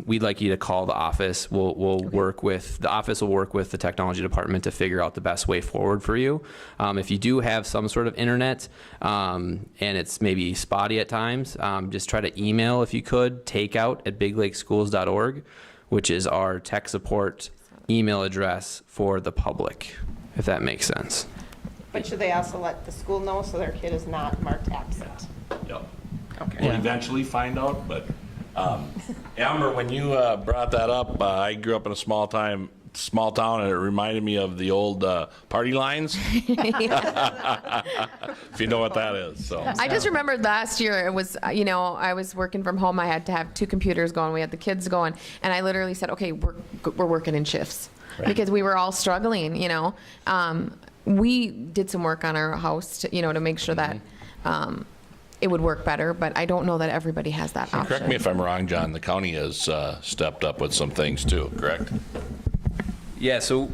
we'd like you to call the office. The office will work with the technology department to figure out the best way forward for you. If you do have some sort of internet and it's maybe spotty at times, just try to email, if you could, takeout@biglakeschools.org, which is our tech support email address for the public, if that makes sense. But should they also let the school know so their kid is not marked absent? Yep. Okay. We'll eventually find out, but Amber, when you brought that up, I grew up in a small town, and it reminded me of the old party lines. If you know what that is. So I just remembered last year, it was, I was working from home. I had to have 2 computers going. We had the kids going, and I literally said, okay, we're working in shifts. Right. Because we were all struggling, we did some work on our house to make sure that it would work better, but I don't know that everybody has that option. correct me if I'm wrong, John, the county has stepped up with some things too, correct? Yeah, so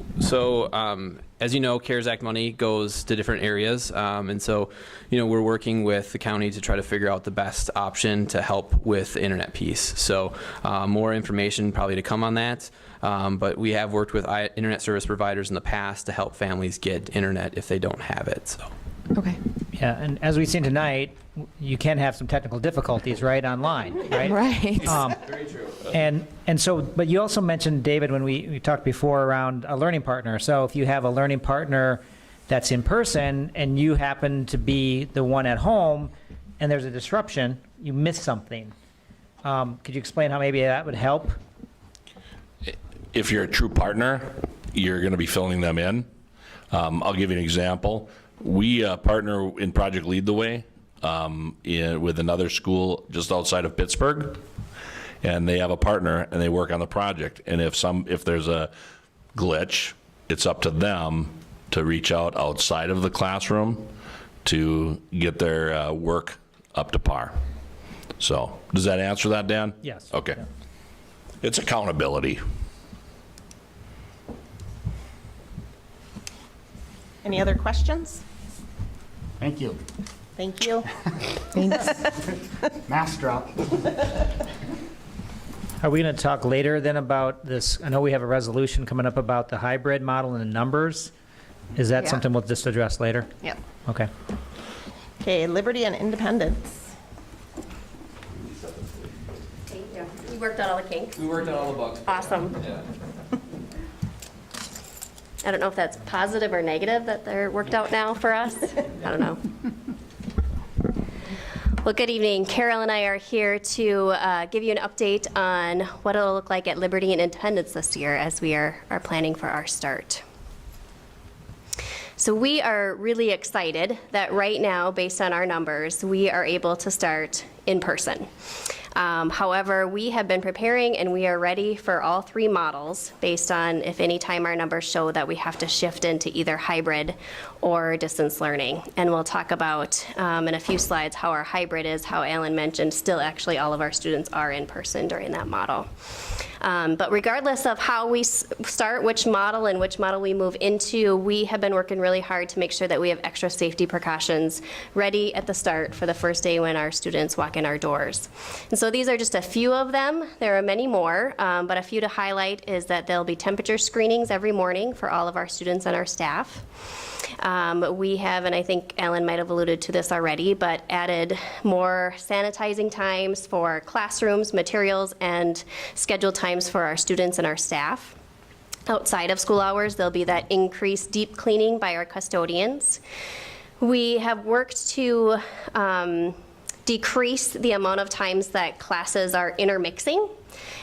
As you know, CARES Act money goes to different areas, and so, we're working with the county to try to figure out the best option to help with the internet piece. So more information probably to come on that, but we have worked with internet service providers in the past to help families get internet if they don't have it. So. Okay. Yeah, and as we've seen tonight, you can have some technical difficulties, right, online, right? Right. Very true. And so, but you also mentioned, David, when we talked before around a learning partner. So if you have a learning partner that's in person and you happen to be the one at home and there's a disruption, you miss something. Could you explain how maybe that would help? If you're a true partner, you're going to be filling them in. I'll give you an example. We partner in Project Lead the Way with another school just outside of Pittsburgh, and they have a partner and they work on the project. And if there's a glitch, it's up to them to reach out outside of the classroom to get their work up to par. So, does that answer that, Dan? Yes. Okay. Yeah. It's accountability. Any other questions? Thank you. Thank you. Mass drop. Are we going to talk later then about this? I know we have a resolution coming up about the hybrid model and the numbers. Is that Yeah. something we'll just address later? Yep. Okay. Okay, Liberty and Independence. Thank you. You worked out all the kinks. We worked out all the bugs. Awesome. Yeah. I don't know if that's positive or negative that they're worked out now for us. I don't know. Well, good evening. Carol and I are here to give you an update on what it'll look like at Liberty and Independence this year as we are planning for our start. So we are really excited that right now, based on our numbers, we are able to start in person. However, we have been preparing and we are ready for all three models based on if any time our numbers show that we have to shift into either hybrid or distance learning. And we'll talk about in a few slides how our hybrid is, how Alan mentioned, still actually all of our students are in person during that model. But regardless of how we start, which model and which model we move into, we have been working really hard to make sure that we have extra safety precautions ready at the start for the first day when our students walk in our doors. And so these are just a few of them. There are many more, but a few to highlight is that there'll be temperature screenings every morning for all of our students and our staff. We have, and I think Alan might have alluded to this already, but added more sanitizing times for classrooms, materials, and scheduled times for our students and our staff. Outside of school hours, there'll be that increased deep cleaning by our custodians. We have worked to decrease the amount of times that classes are intermixing.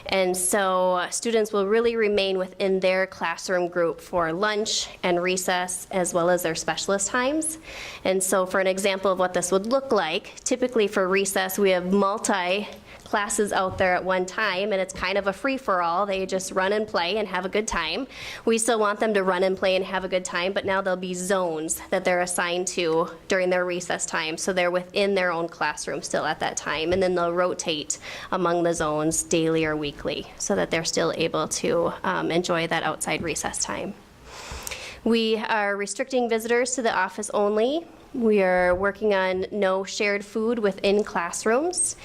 And so students will really remain within their classroom group for lunch and recess, as well as their specialist times. And so for an example of what this would look like, typically for recess, we have multi-classes out there at one time, and it's kind of a free-for-all. They just run and play and have a good time. We still want them to run and play and have a good time, but now there'll be zones that they're assigned to during their recess time, so they're within their own classroom still at that time, and then they'll rotate among the zones daily or weekly so that they're still able to enjoy that outside recess time. We are restricting visitors to the office only. We are working on no shared food within classrooms.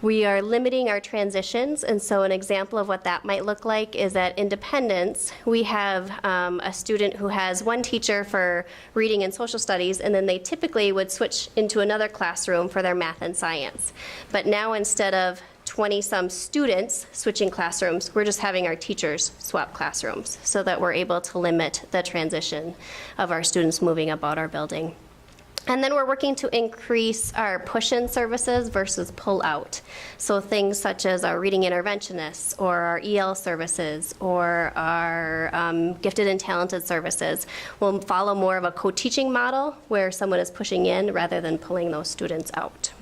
We are limiting our transitions, and so an example of what that might look like is at Independence, we have a student who has one teacher for reading and social studies, and then they typically would switch into another classroom for their math and science. But now instead of 20-some students switching classrooms, we're just having our teachers swap classrooms so that we're able to limit the transition of our students moving about our building. And then we're working to increase our push-in services versus pull-out. So things such as our reading interventionists or our EL services or our gifted and talented services will follow more of a co-teaching model where someone is pushing in rather than pulling those students out.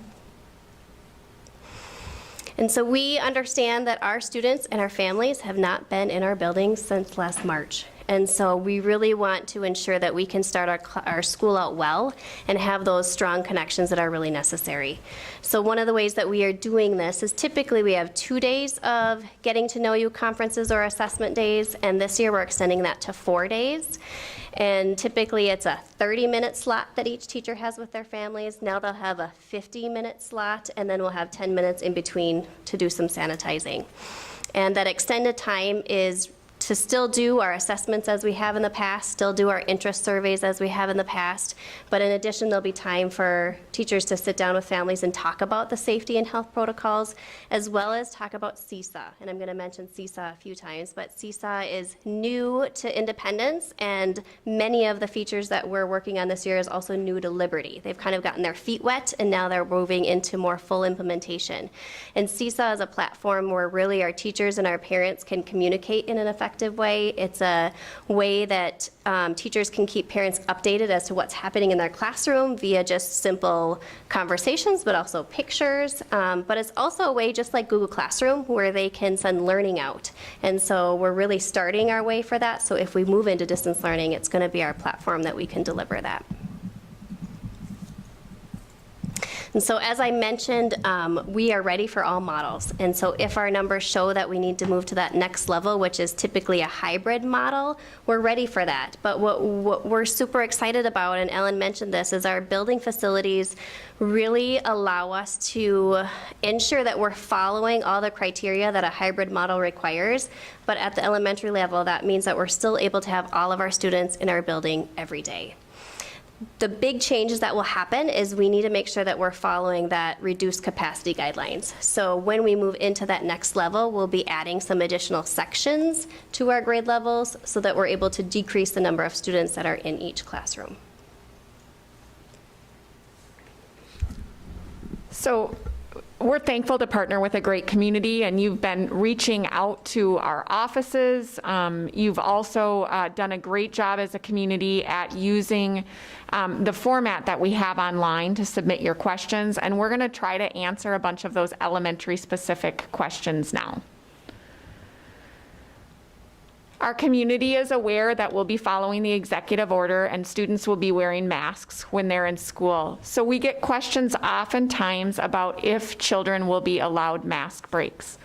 And so we understand that our students and our families have not been in our buildings since last March. And so we really want to ensure that we can start our school out well and have those strong connections that are really necessary. So one of the ways that we are doing this is typically we have 2 days of getting to know you conferences or assessment days, and this year we're extending that to 4 days. And typically it's a 30-minute slot that each teacher has with their families. Now they'll have a 50-minute slot, and then we'll have 10 minutes in between to do some sanitizing. And that extended time is to still do our assessments as we have in the past, still do our interest surveys as we have in the past, but in addition there'll be time for teachers to sit down with families and talk about the safety and health protocols, as well as talk about CESA. And I'm going to mention CESA a few times, but CESA is new to Independence, and many of the features that we're working on this year is also new to Liberty. They've kind of gotten their feet wet, and now they're moving into more full implementation. And CESA is a platform where really our teachers and our parents can communicate in an effective way. It's a way that teachers can keep parents updated as to what's happening in their classroom via just simple conversations, but also pictures. But it's also a way, just like Google Classroom, where they can send learning out. And so we're really starting our way for that. So if we move into distance learning, it's going to be our platform that we can deliver that. And so as I mentioned, we are ready for all models. And so if our numbers show that we need to move to that next level, which is typically a hybrid model, we're ready for that. But what we're super excited about, and Ellen mentioned this, is our building facilities really allow us to ensure that we're following all the criteria that a hybrid model requires. But at the elementary level, that means that we're still able to have all of our students in our building every day. The big changes that will happen is we need to make sure that we're following that reduced capacity guidelines. So when we move into that next level, we'll be adding some additional sections to our grade levels so that we're able to decrease the number of students that are in each classroom. So we're thankful to partner with a great community, and you've been reaching out to our offices. You've also done a great job as a community at using the format that we have online to submit your questions, and we're going to try to answer a bunch of those elementary specific questions now. Our community is aware that we'll be following the executive order and students will be wearing masks when they're in school. So we get questions oftentimes about if children will be allowed mask breaks.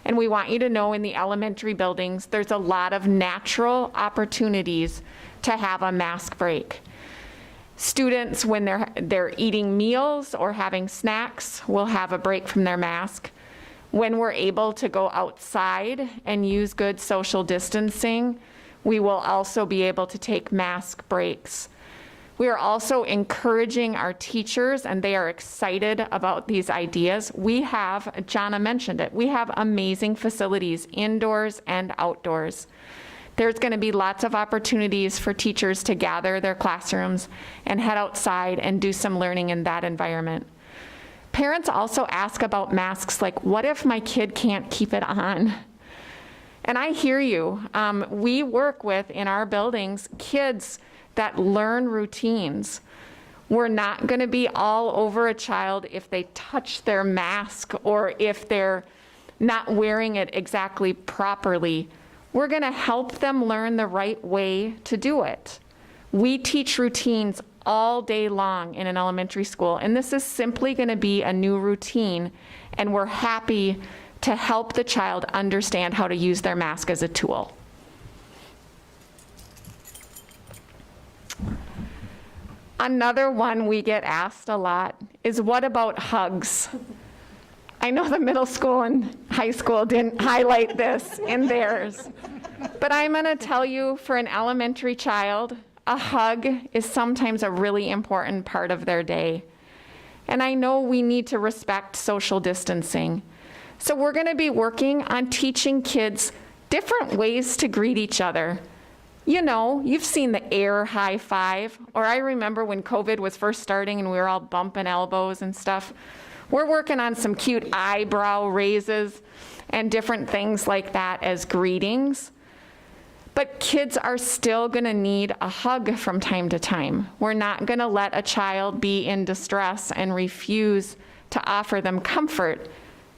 And we want you to know in the elementary buildings, there's a lot of natural opportunities to have a mask break. Students, when they're eating meals or having snacks, will have a break from their mask. When we're able to go outside and use good social distancing, we will also be able to take mask breaks. We are also encouraging our teachers, and they are excited about these ideas. We have, Jana mentioned it, we have amazing facilities indoors and outdoors. There's going to be lots of opportunities for teachers to gather their classrooms and head outside and do some learning in that environment. Parents also ask about masks, like, what if my kid can't keep it on? And I hear you. We work with, in our buildings, kids that learn routines. We're not going to be all over a child if they touch their mask or if they're not wearing it exactly properly. We're going to help them learn the right way to do it. We teach routines all day long in an elementary school, and this is simply going to be a new routine, and we're happy to help the child understand how to use their mask as a tool. Another one we get asked a lot is, what about hugs? I know the middle school and high school didn't highlight this in theirs, but I'm going to tell you, for an elementary child, a hug is sometimes a really important part of their day. And I know we need to respect social distancing. So we're going to be working on teaching kids different ways to greet each other. You know, you've seen the air high five, or I remember when COVID was first starting and we were all bumping elbows and stuff. We're working on some cute eyebrow raises and different things like that as greetings. But kids are still going to need a hug from time to time. We're not going to let a child be in distress and refuse to offer them comfort.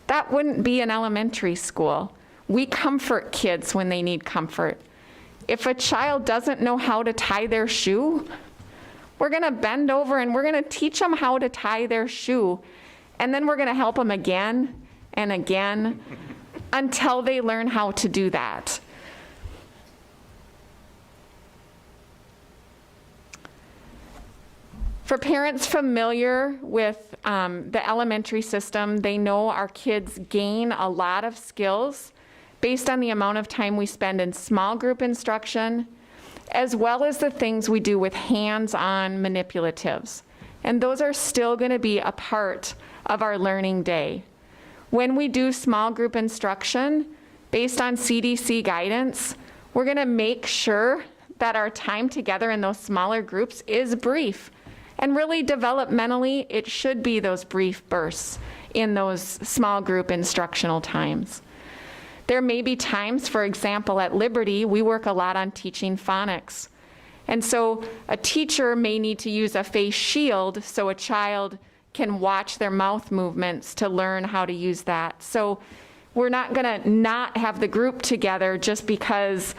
That wouldn't be an elementary school. We comfort kids when they need comfort. If a child doesn't know how to tie their shoe, we're going to bend over and we're going to teach them how to tie their shoe. And then we're going to help them again and again until they learn how to do that. For parents familiar with the elementary system, they know our kids gain a lot of skills based on the amount of time we spend in small group instruction, as well as the things we do with hands-on manipulatives. And those are still going to be a part of our learning day. When we do small group instruction, based on CDC guidance, we're going to make sure that our time together in those smaller groups is brief. And really developmentally, it should be those brief bursts in those small group instructional times. There may be times, for example, at Liberty, we work a lot on teaching phonics. And so a teacher may need to use a face shield so a child can watch their mouth movements to learn how to use that. So we're not going to not have the group together just because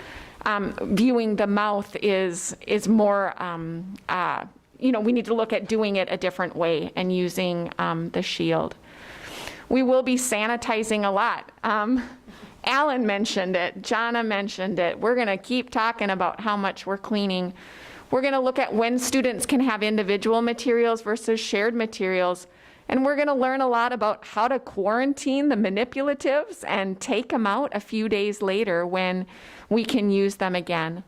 viewing the mouth is more, we need to look at doing it a different way and using the shield. We will be sanitizing a lot. Alan mentioned it, Jonna mentioned it. We're going to keep talking about how much we're cleaning. We're going to look at when students can have individual materials versus shared materials. And we're going to learn a lot about how to quarantine the manipulatives and take them out a few days later when we can use them again.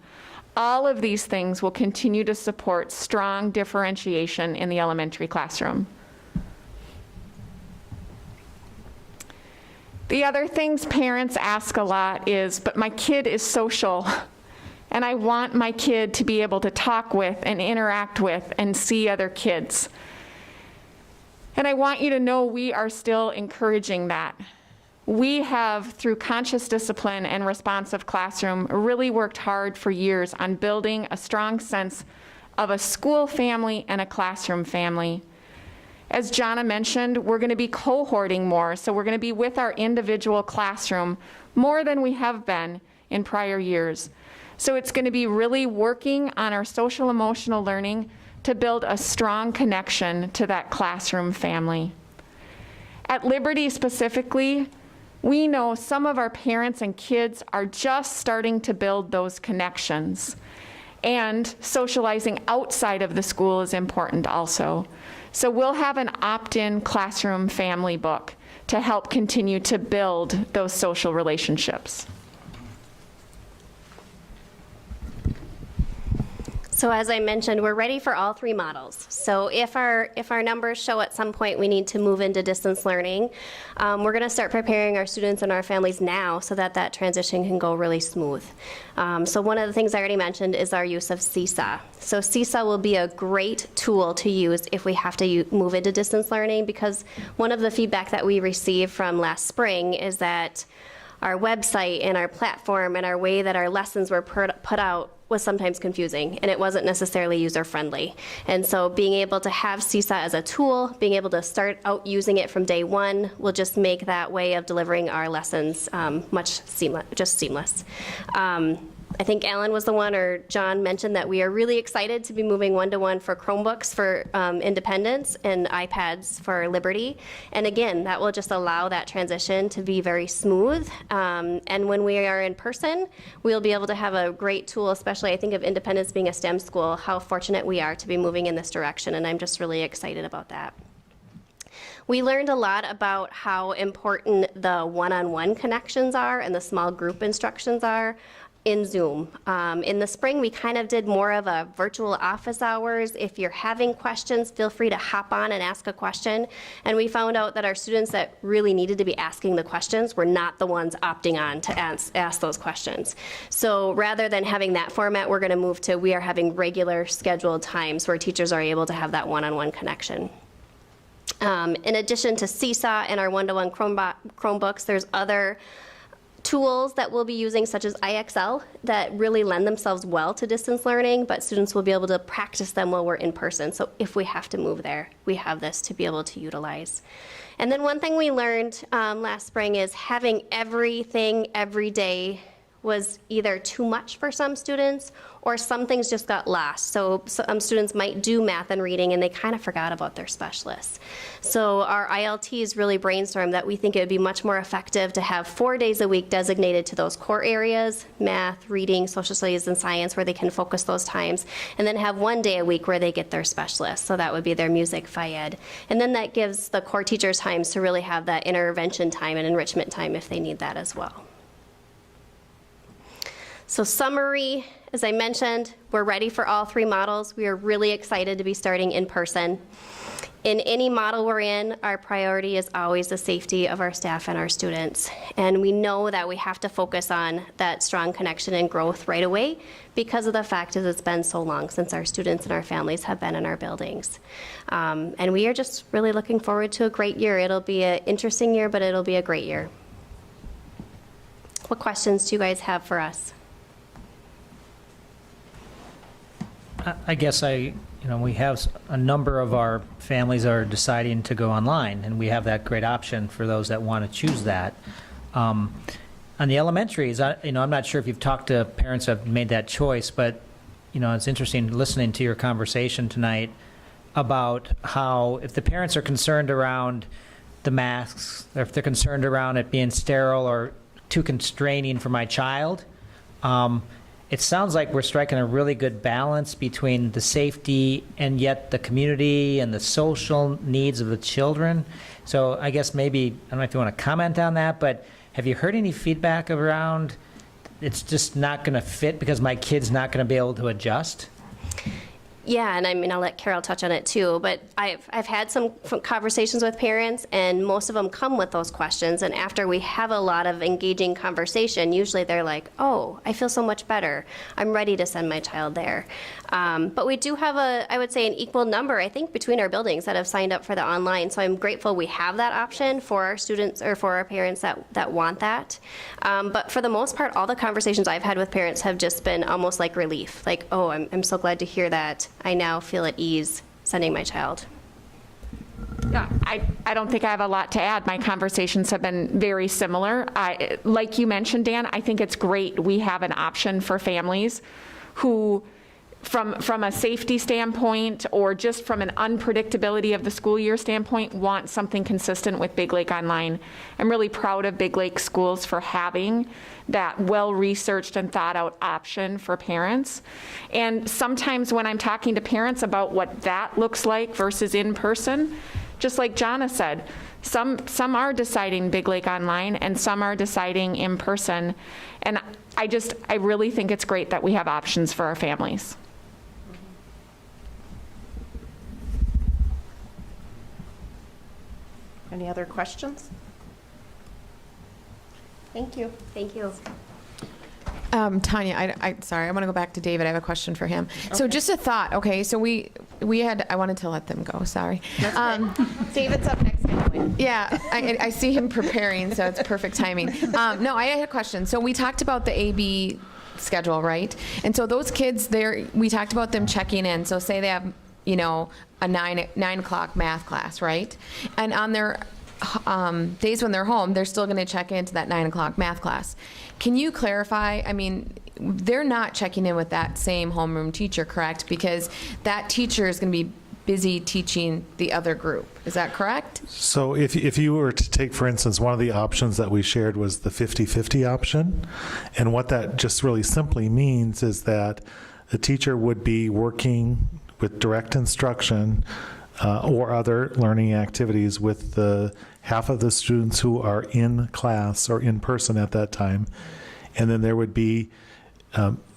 All of these things will continue to support strong differentiation in the elementary classroom. The other things parents ask a lot is, but my kid is social, and I want my kid to be able to talk with and interact with and see other kids. And I want you to know we are still encouraging that. We have, through conscious discipline and responsive classroom, really worked hard for years on building a strong sense of a school family and a classroom family. As Jonna mentioned, we're going to be cohorting more, so we're going to be with our individual classroom more than we have been in prior years. So it's going to be really working on our social emotional learning to build a strong connection to that classroom family. At Liberty specifically, we know some of our parents and kids are just starting to build those connections. And socializing outside of the school is important also. So we'll have an opt-in classroom family book to help continue to build those social relationships. So as I mentioned, we're ready for all three models. So if our numbers show at some point we need to move into distance learning, we're going to start preparing our students and our families now so that that transition can go really smooth. So one of the things I already mentioned is our use of Seesaw. So Seesaw will be a great tool to use if we have to move into distance learning, because one of the feedback that we received from last spring is that our website and our platform and our way that our lessons were put out was sometimes confusing, and it wasn't necessarily user-friendly. And so being able to have Seesaw as a tool, being able to start out using it from day one, will just make that way of delivering our lessons seamless. I think Alan was the one, or John mentioned that we are really excited to be moving one-to-one for Chromebooks for Independence and iPads for Liberty. And again, that will just allow that transition to be very smooth. And when we are in person, we'll be able to have a great tool, especially I think of Independence being a STEM school, how fortunate we are to be moving in this direction. And I'm just really excited about that. We learned a lot about how important the one-on-one connections are and the small group instructions are in Zoom. In the spring, we kind of did more of a virtual office hours. If you're having questions, feel free to hop on and ask a question. And we found out that our students that really needed to be asking the questions were not the ones opting on to ask those questions. So rather than having that format, we're going to move to we are having regular scheduled times where teachers are able to have that one-on-one connection. In addition to Seesaw and our one-to-one Chromebooks, there's other tools that we'll be using, such as IXL, that really lend themselves well to distance learning, but students will be able to practice them while we're in person. So if we have to move there, we have this to be able to utilize. And then one thing we learned last spring is having everything every day was either too much for some students or some things just got lost. So some students might do math and reading and they kind of forgot about their specialists. So our ILTs really brainstormed that we think it would be much more effective to have 4 days a week designated to those core areas, math, reading, social studies, and science, where they can focus those times, and then have 1 day a week where they get their specialists. So that would be their music, phy-ed. And then that gives the core teachers times to really have that intervention time and enrichment time if they need that as well. So summary, as I mentioned, we're ready for all 3 models. We are really excited to be starting in person. In any model we're in, our priority is always the safety of our staff and our students. And we know that we have to focus on that strong connection and growth right away because of the fact that it's been so long since our students and our families have been in our buildings. And we are just really looking forward to a great year. It'll be an interesting year, but it'll be a great year. What questions do you guys have for us? I guess we have a number of our families are deciding to go online, and we have that great option for those that want to choose that. On the elementaries, I'm not sure if you've talked to parents that have made that choice, but it's interesting listening to your conversation tonight about how if the parents are concerned around the masks, or if they're concerned around it being sterile or too constraining for my child, it sounds like we're striking a really good balance between the safety and yet the community and the social needs of the children. So I guess maybe, I don't know if you want to comment on that, but have you heard any feedback around it's just not going to fit because my kid's not going to be able to adjust? Yeah, and I'll let Carol touch on it too, but I've had some conversations with parents, and most of them come with those questions, and after we have a lot of engaging conversation, usually they're like, oh, I feel so much better. I'm ready to send my child there. But we do have I would say, an equal number, I think, between our buildings that have signed up for the online, so I'm grateful we have that option for our students or for our parents that want that. But for the most part, all the conversations I've had with parents have just been almost like relief, like, oh, I'm so glad to hear that. I now feel at ease sending my child. Yeah, I don't think I have a lot to add. My conversations have been very similar. Like you mentioned, Dan, I think it's great we have an option for families who, from a safety standpoint or just from an unpredictability of the school year standpoint, want something consistent with Biglake Online. I'm really proud of Biglake schools for having that well-researched and thought-out option for parents. And sometimes when I'm talking to parents about what that looks like versus in person, just like Jonna said, some are deciding Biglake Online and some are deciding in person. And I really think it's great that we have options for our families. Any other questions? Thank you. Thank you. Tanya, sorry, I want to go back to David. I have a question for him. So just a thought, okay, so we had, I wanted to let them go, sorry. David's up next anyway. Yeah, I see him preparing, so it's perfect timing. No, I had a question. So we talked about the AB schedule, right? And so those kids there, we talked about them checking in. So say they have, a 9 o'clock math class, right? And on their days when they're home, they're still going to check into that 9 o'clock math class. Can you clarify? I mean, they're not checking in with that same homeroom teacher, correct? Because that teacher is going to be busy teaching the other group. Is that correct? So if you were to take, for instance, one of the options that we shared was the 50-50 option. And what that just really simply means is that the teacher would be working with direct instruction or other learning activities with the half of the students who are in class or in person at that time. And then there would be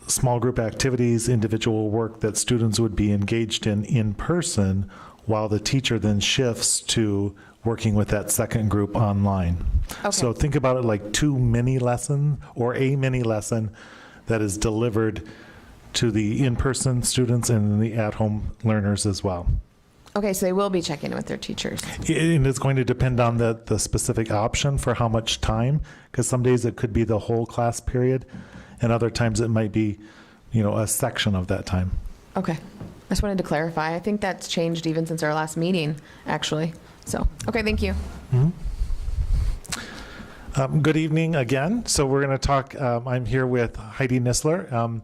small group activities, individual work that students would be engaged in person, while the teacher then shifts to working with that second group online. Okay. So think about it like two mini lessons or a mini lesson that is delivered to the in-person students and the at-home learners as well. Okay, so they will be checking in with their teachers. And it's going to depend on the specific option for how much time, because some days it could be the whole class period, and other times it might be, a section of that time. Okay, I just wanted to clarify. I think that's changed even since our last meeting, actually. So, okay, thank you. Mm-hmm. Good evening again. So we're going to talk, I'm here with Heidi Nisler,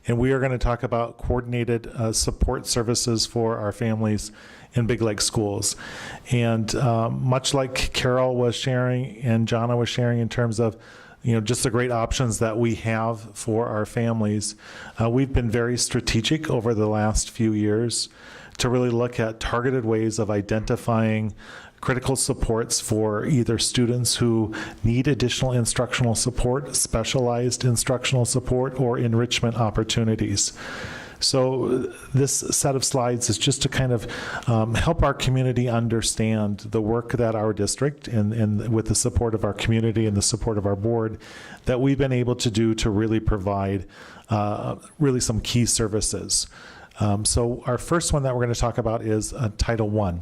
and we are going to talk about coordinated support services for our families in Biglake schools. And much like Carol was sharing and Jana was sharing in terms of just the great options that we have for our families, we've been very strategic over the last few years to really look at targeted ways of identifying critical supports for either students who need additional instructional support, specialized instructional support, or enrichment opportunities. So this set of slides is just to kind of help our community understand the work that our district and with the support of our community and the support of our board that we've been able to do to really provide really some key services. So our first one that we're going to talk about is Title I.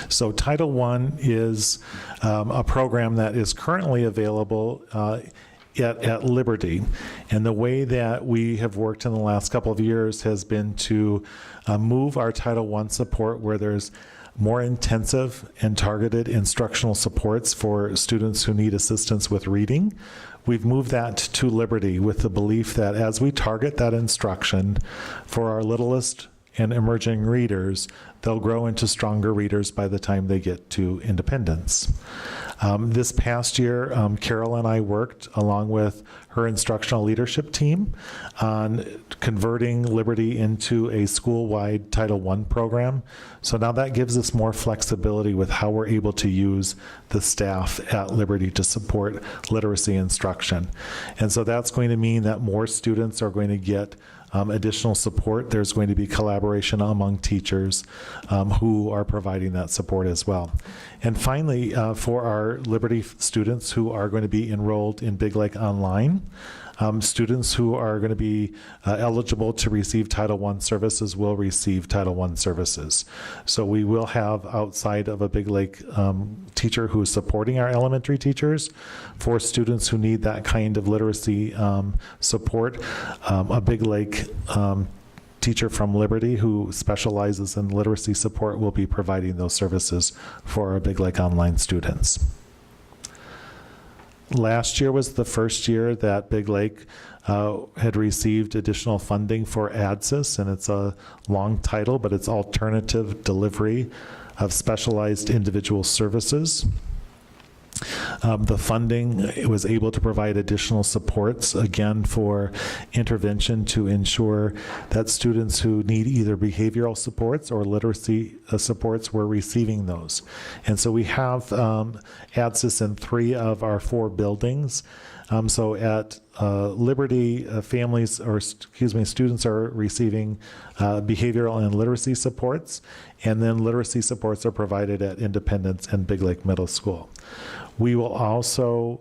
So Title I is a program that is currently available at Liberty. And the way that we have worked in the last couple of years has been to move our Title I support where there's more intensive and targeted instructional supports for students who need assistance with reading. We've moved that to Liberty with the belief that as we target that instruction for our littlest and emerging readers, they'll grow into stronger readers by the time they get to independence. This past year, Carol and I worked along with her instructional leadership team on converting Liberty into a school-wide Title I program. So now that gives us more flexibility with how we're able to use the staff at Liberty to support literacy instruction. And so that's going to mean that more students are going to get additional support. There's going to be collaboration among teachers who are providing that support as well. And finally, for our Liberty students who are going to be enrolled in Biglake Online, students who are going to be eligible to receive Title I services will receive Title I services. So we will have, outside of a Biglake teacher who is supporting our elementary teachers, for students who need that kind of literacy support, a Biglake teacher from Liberty who specializes in literacy support will be providing those services for our Biglake Online students. Last year was the first year that Biglake had received additional funding for ADSIS, and it's a long title, but it's Alternative Delivery of Specialized Individual Services. The funding was able to provide additional supports, again, for intervention to ensure that students who need either behavioral supports or literacy supports were receiving those. And so we have ADSIS in 3 of our 4 buildings. So at Liberty, students are receiving behavioral and literacy supports, and then literacy supports are provided at Independence and Biglake Middle School. We will also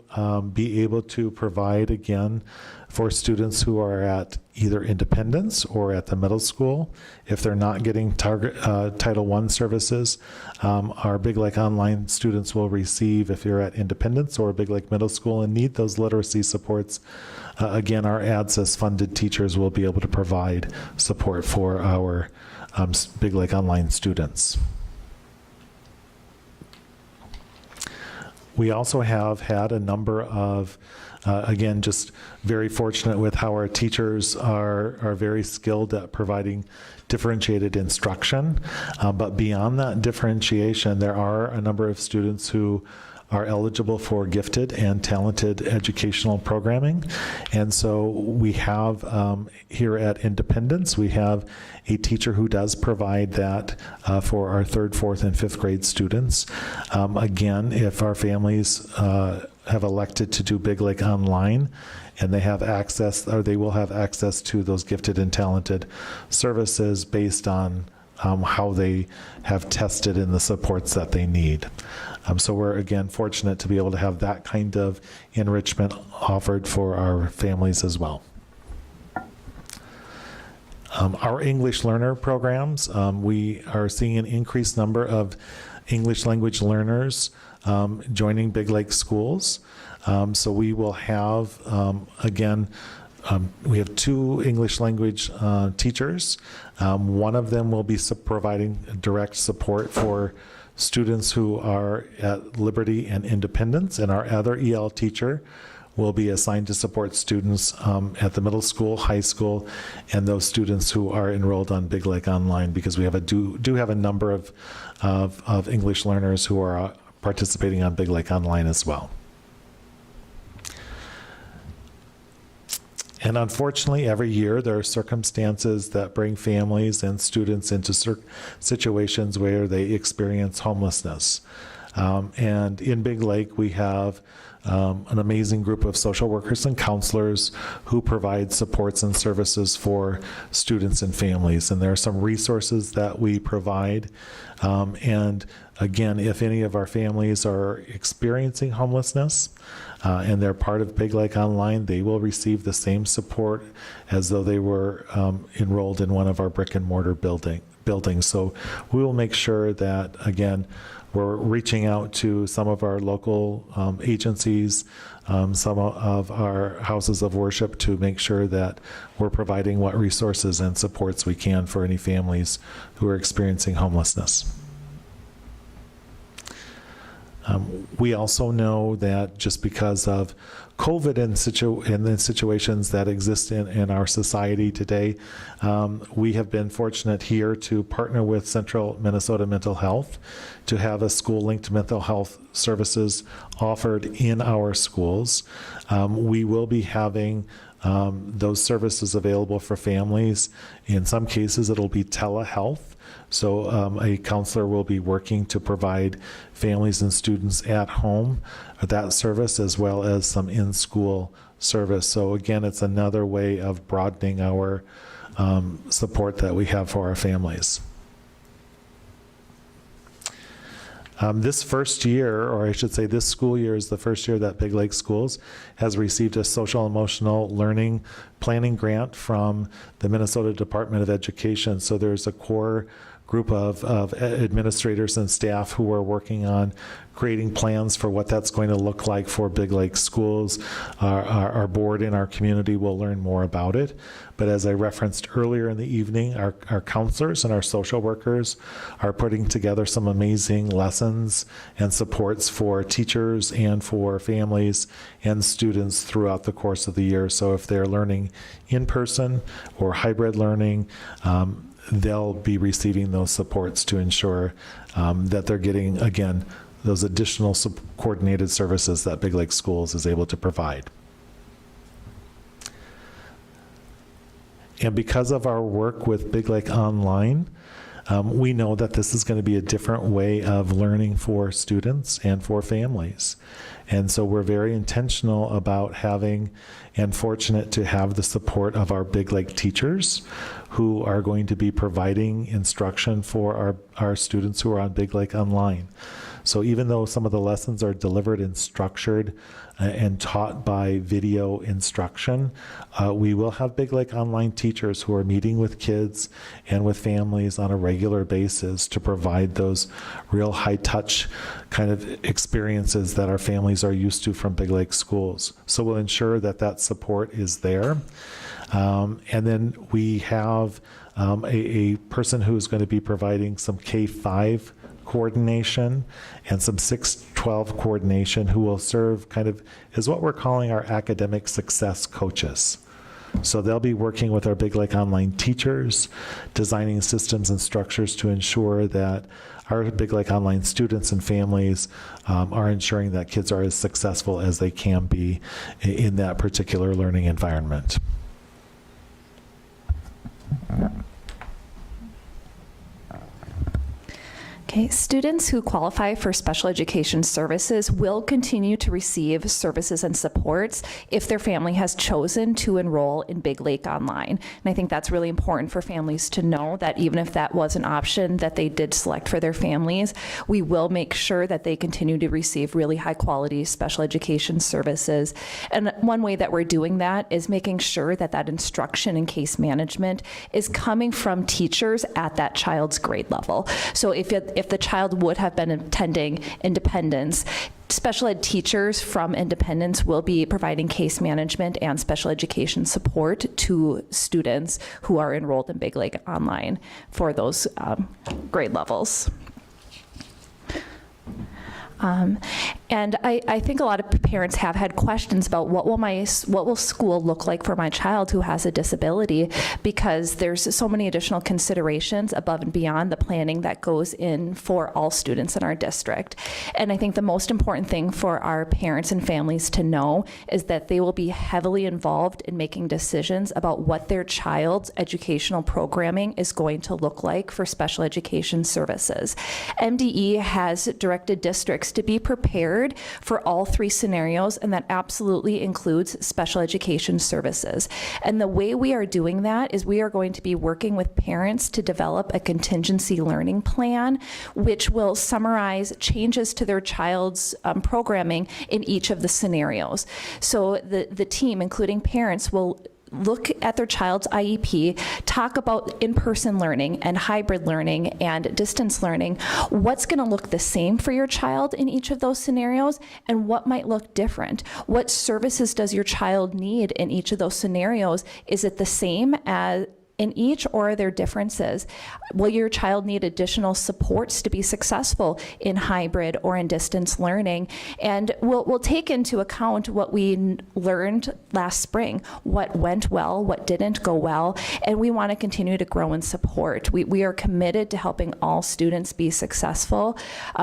be able to provide, again, for students who are at either Independence or at the middle school. If they're not getting Title I services, our Biglake Online students will receive, if you're at Independence or Biglake Middle School and need those literacy supports, again, our ADSIS funded teachers will be able to provide support for our Biglake Online students. We also have had a number of, again, just very fortunate with how our teachers are very skilled at providing differentiated instruction. But beyond that differentiation, there are a number of students who are eligible for gifted and talented educational programming. And so we have here at Independence, we have a teacher who does provide that for our 3rd, 4th, and 5th grade students. Again, if our families have elected to do Biglake Online, and they have access, or they will have access to those gifted and talented services based on how they have tested in the supports that they need. So we're, again, fortunate to be able to have that kind of enrichment offered for our families as well. Our English learner programs, we are seeing an increased number of English language learners joining Biglake schools. So we will have, again, we have 2 English language teachers. One of them will be providing direct support for students who are at Liberty and Independence, and our other EL teacher will be assigned to support students at the middle school, high school, and those students who are enrolled on Biglake Online, because we have do have a number of English learners who are participating on Biglake Online as well. And unfortunately, every year there are circumstances that bring families and students into situations where they experience homelessness. And in Biglake, we have an amazing group of social workers and counselors who provide supports and services for students and families. And there are some resources that we provide. And again, if any of our families are experiencing homelessness and they're part of Biglake Online, they will receive the same support as though they were enrolled in one of our brick and mortar buildings. So we will make sure that, again, we're reaching out to some of our local agencies, some of our houses of worship, to make sure that we're providing what resources and supports we can for any families who are experiencing homelessness. We also know that just because of COVID and the situations that exist in our society today, we have been fortunate here to partner with Central Minnesota Mental Health to have a school-linked mental health services offered in our schools. We will be having those services available for families. In some cases, it'll be telehealth. So a counselor will be working to provide families and students at home that service, as well as some in-school service. So again, it's another way of broadening our support that we have for our families. This first year, or I should say this school year, is the first year that Biglake Schools has received a social emotional learning planning grant from the Minnesota Department of Education. So there's a core group of administrators and staff who are working on creating plans for what that's going to look like for Biglake Schools. Our board in our community will learn more about it. But as I referenced earlier in the evening, our counselors and our social workers are putting together some amazing lessons and supports for teachers and for families and students throughout the course of the year. So if they're learning in person or hybrid learning, they'll be receiving those supports to ensure that they're getting, again, those additional coordinated services that Biglake Schools is able to provide. And because of our work with Biglake Online, we know that this is going to be a different way of learning for students and for families. And so we're very intentional about having and fortunate to have the support of our Biglake teachers who are going to be providing instruction for our students who are on Biglake Online. So even though some of the lessons are delivered and structured and taught by video instruction, we will have Biglake Online teachers who are meeting with kids and with families on a regular basis to provide those real high-touch kind of experiences that our families are used to from Biglake Schools. So we'll ensure that that support is there. And then we have a person who's going to be providing some K-5 coordination and some 6-12 coordination, who will serve kind of as what we're calling our academic success coaches. So they'll be working with our Biglake Online teachers, designing systems and structures to ensure that our Biglake Online students and families are ensuring that kids are as successful as they can be in that particular learning environment. Okay, students who qualify for special education services will continue to receive services and supports if their family has chosen to enroll in Biglake Online. And I think that's really important for families to know, that even if that was an option that they did select for their families, we will make sure that they continue to receive really high quality special education services. And one way that we're doing that is making sure that that instruction and case management is coming from teachers at that child's grade level. So if the child would have been attending Independence, special ed teachers from Independence will be providing case management and special education support to students who are enrolled in Biglake Online for those grade levels. And I think a lot of parents have had questions about what will school look like for my child who has a disability, because there's so many additional considerations above and beyond the planning that goes in for all students in our district. And I think the most important thing for our parents and families to know is that they will be heavily involved in making decisions about what their child's educational programming is going to look like for special education services. MDE has directed districts to be prepared for all three scenarios, and that absolutely includes special education services. And the way we are doing that is we are going to be working with parents to develop a contingency learning plan, which will summarize changes to their child's programming in each of the scenarios. So the team, including parents, will look at their child's IEP, talk about in-person learning and hybrid learning and distance learning, what's going to look the same for your child in each of those scenarios, and what might look different. What services does your child need in each of those scenarios? Is it the same as in each, or are there differences? Will your child need additional supports to be successful in hybrid or in distance learning? And we'll take into account what we learned last spring, what went well, what didn't go well, and we want to continue to grow and support. We are committed to helping all students be successful.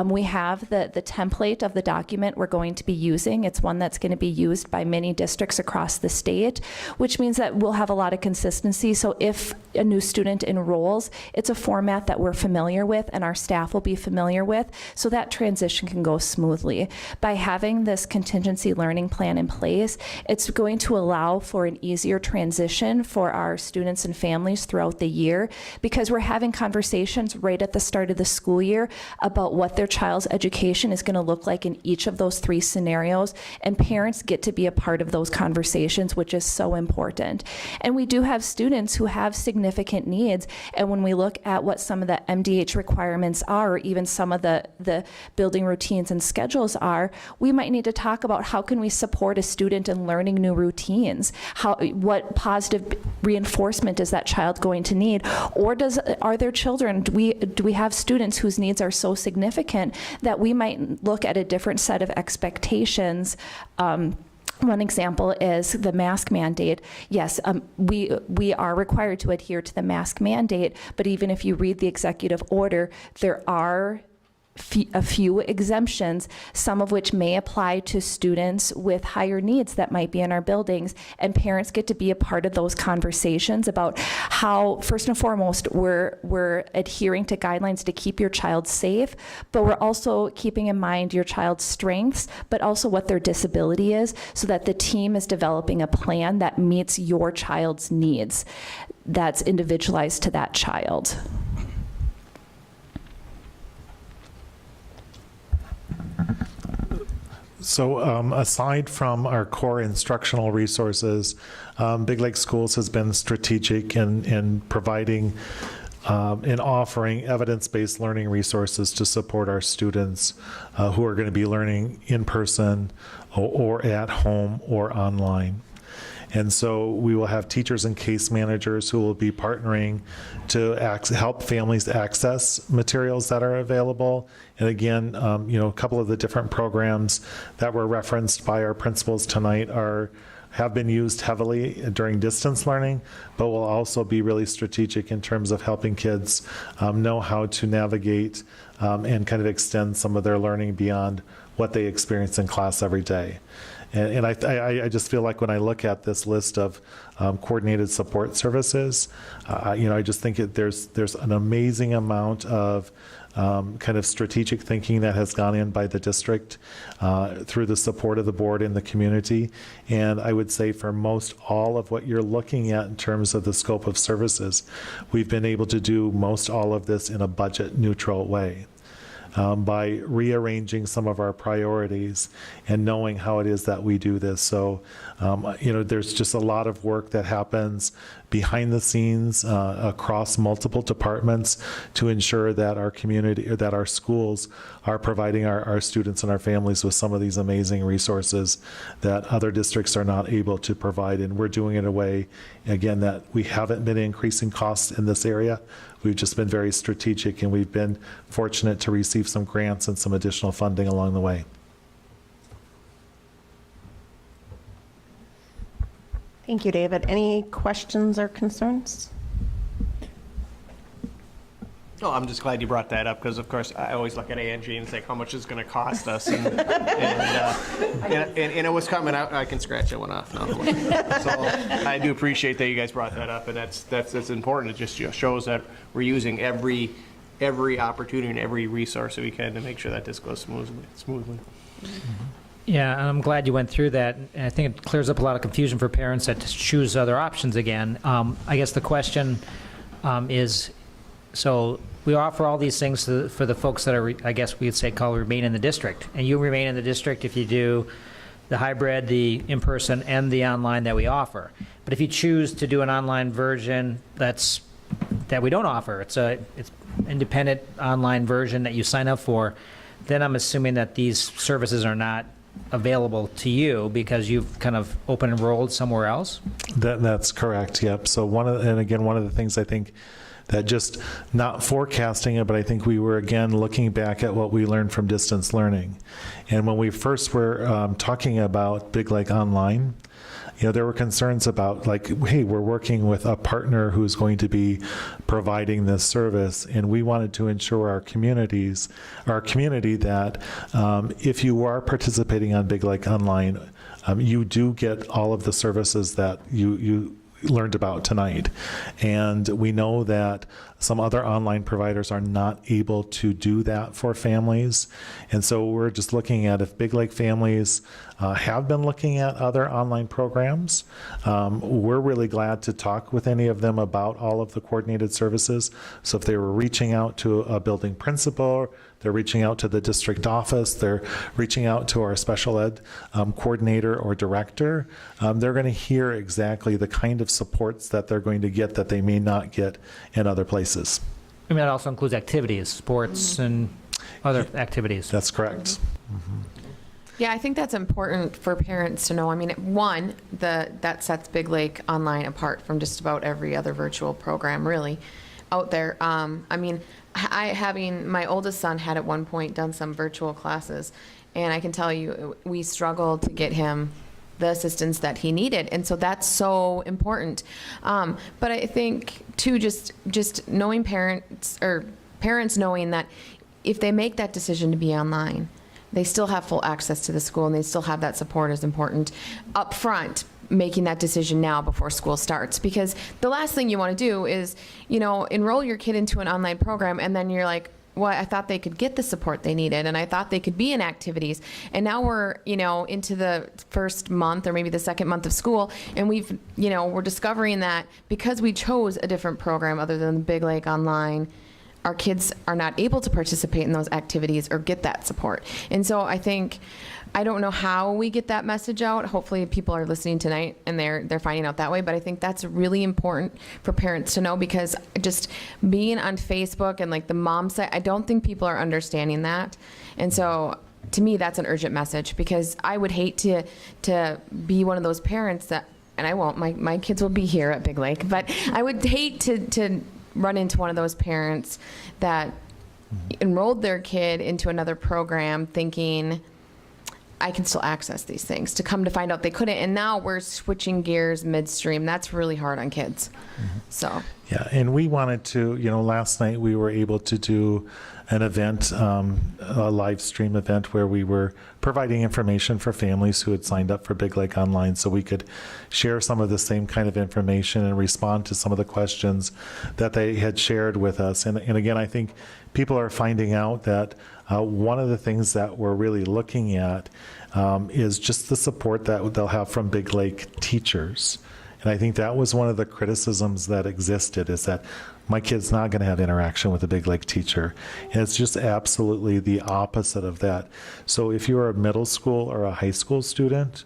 We have the template of the document we're going to be using. It's one that's going to be used by many districts across the state, which means that we'll have a lot of consistency. So if a new student enrolls, it's a format that we're familiar with and our staff will be familiar with, so that transition can go smoothly. By having this contingency learning plan in place, it's going to allow for an easier transition for our students and families throughout the year, because we're having conversations right at the start of the school year about what their child's education is going to look like in each of those three scenarios, and parents get to be a part of those conversations, which is so important. And we do have students who have significant needs, and when we look at what some of the MDH requirements are, or even some of the building routines and schedules are, we might need to talk about how can we support a student in learning new routines? What positive reinforcement is that child going to need? Or are there children, do we have students whose needs are so significant that we might look at a different set of expectations? One example is the mask mandate. Yes, we are required to adhere to the mask mandate, but even if you read the executive order, there are a few exemptions, some of which may apply to students with higher needs that might be in our buildings, and parents get to be a part of those conversations about how, first and foremost, we're adhering to guidelines to keep your child safe, but we're also keeping in mind your child's strengths, but also what their disability is, so that the team is developing a plan that meets your child's needs, that's individualized to that child. So aside from our core instructional resources, Biglake Schools has been strategic in providing and offering evidence-based learning resources to support our students who are going to be learning in person or at home or online. And so we will have teachers and case managers who will be partnering to help families access materials that are available. And again, a couple of the different programs that were referenced by our principals tonight have been used heavily during distance learning, but will also be really strategic in terms of helping kids know how to navigate and kind of extend some of their learning beyond what they experience in class every day. And I just feel like when I look at this list of coordinated support services, I just think there's an amazing amount of kind of strategic thinking that has gone in by the district through the support of the board and the community. And I would say for most all of what you're looking at in terms of the scope of services, we've been able to do most all of this in a budget neutral way. By rearranging some of our priorities and knowing how it is that we do this. So, there's just a lot of work that happens behind the scenes across multiple departments to ensure that our community, or that our schools are providing our students and our families with some of these amazing resources that other districts are not able to provide. And we're doing it in a way, again, that we haven't been increasing costs in this area. we've just been very strategic, and we've been fortunate to receive some grants and some additional funding along the way. Thank you, David. Any questions or concerns? Oh, I'm just glad you brought that up because, of course, I always look at Angie and think how much it's going to cost us, and it was coming out. I can scratch that one off now. So I do appreciate that you guys brought that up, and that's important. It just shows that we're using every opportunity and every resource that we can to make sure that this goes smoothly. Yeah, and I'm glad you went through that, and I think it clears up a lot of confusion for parents that choose other options again. I guess the question is, so we offer all these things for the folks that are, I guess we'd say, remain in the district. And you remain in the district if you do the hybrid, the in-person, and the online that we offer. But if you choose to do an online version that we don't offer, it's independent online version that you sign up for, then I'm assuming that these services are not available to you because you've kind of open enrolled somewhere else? That's correct, yep. So one of the things I think that just not forecasting it, but I think we were again looking back at what we learned from distance learning. And when we first were talking about Biglake Online, there were concerns about like, hey, we're working with a partner who's going to be providing this service, and we wanted to ensure our community that if you are participating on Biglake Online, you do get all of the services that you learned about tonight. And we know that some other online providers are not able to do that for families. And so we're just looking at if Biglake families have been looking at other online programs. We're really glad to talk with any of them about all of the coordinated services. So if they were reaching out to a building principal, they're reaching out to the district office, they're reaching out to our special ed coordinator or director, they're going to hear exactly the kind of supports that they're going to get that they may not get in other places. I mean, that also includes activities, sports, and other activities. That's correct. Yeah, I think that's important for parents to know. I mean, one, that sets Biglake Online apart from just about every other virtual program, really, out there. I mean, having my oldest son had at one point done some virtual classes, and I can tell you, we struggled to get him the assistance that he needed, and so that's so important. But I think too, just knowing parents knowing that if they make that decision to be online, they still have full access to the school, and they still have that support is important up front, making that decision now before school starts. Because the last thing you want to do is, enroll your kid into an online program, and then you're like, well, I thought they could get the support they needed, and I thought they could be in activities. And now we're, into the first month or maybe the second month of school, and we're discovering that because we chose a different program other than the Biglake Online, our kids are not able to participate in those activities or get that support. And so I don't know how we get that message out. Hopefully people are listening tonight and they're finding out that way, but I think that's really important for parents to know, because just being on Facebook and like the mom site, I don't think people are understanding that. And so to me, that's an urgent message, because I would hate to be one of those parents that, and I won't, my kids will be here at Biglake, but I would hate to run into one of those parents that enrolled their kid into another program thinking I can still access these things, to come to find out they couldn't. And now we're switching gears midstream. That's really hard on kids. So. Yeah, and we wanted to, last night we were able to do an event, a live stream event where we were providing information for families who had signed up for Biglake Online, so we could share some of the same kind of information and respond to some of the questions that they had shared with us. And again, I think people are finding out that one of the things that we're really looking at is just the support that they'll have from Biglake teachers. And I think that was one of the criticisms that existed, is that my kid's not going to have interaction with a Biglake teacher. And it's just absolutely the opposite of that. So if you're a middle school or a high school student,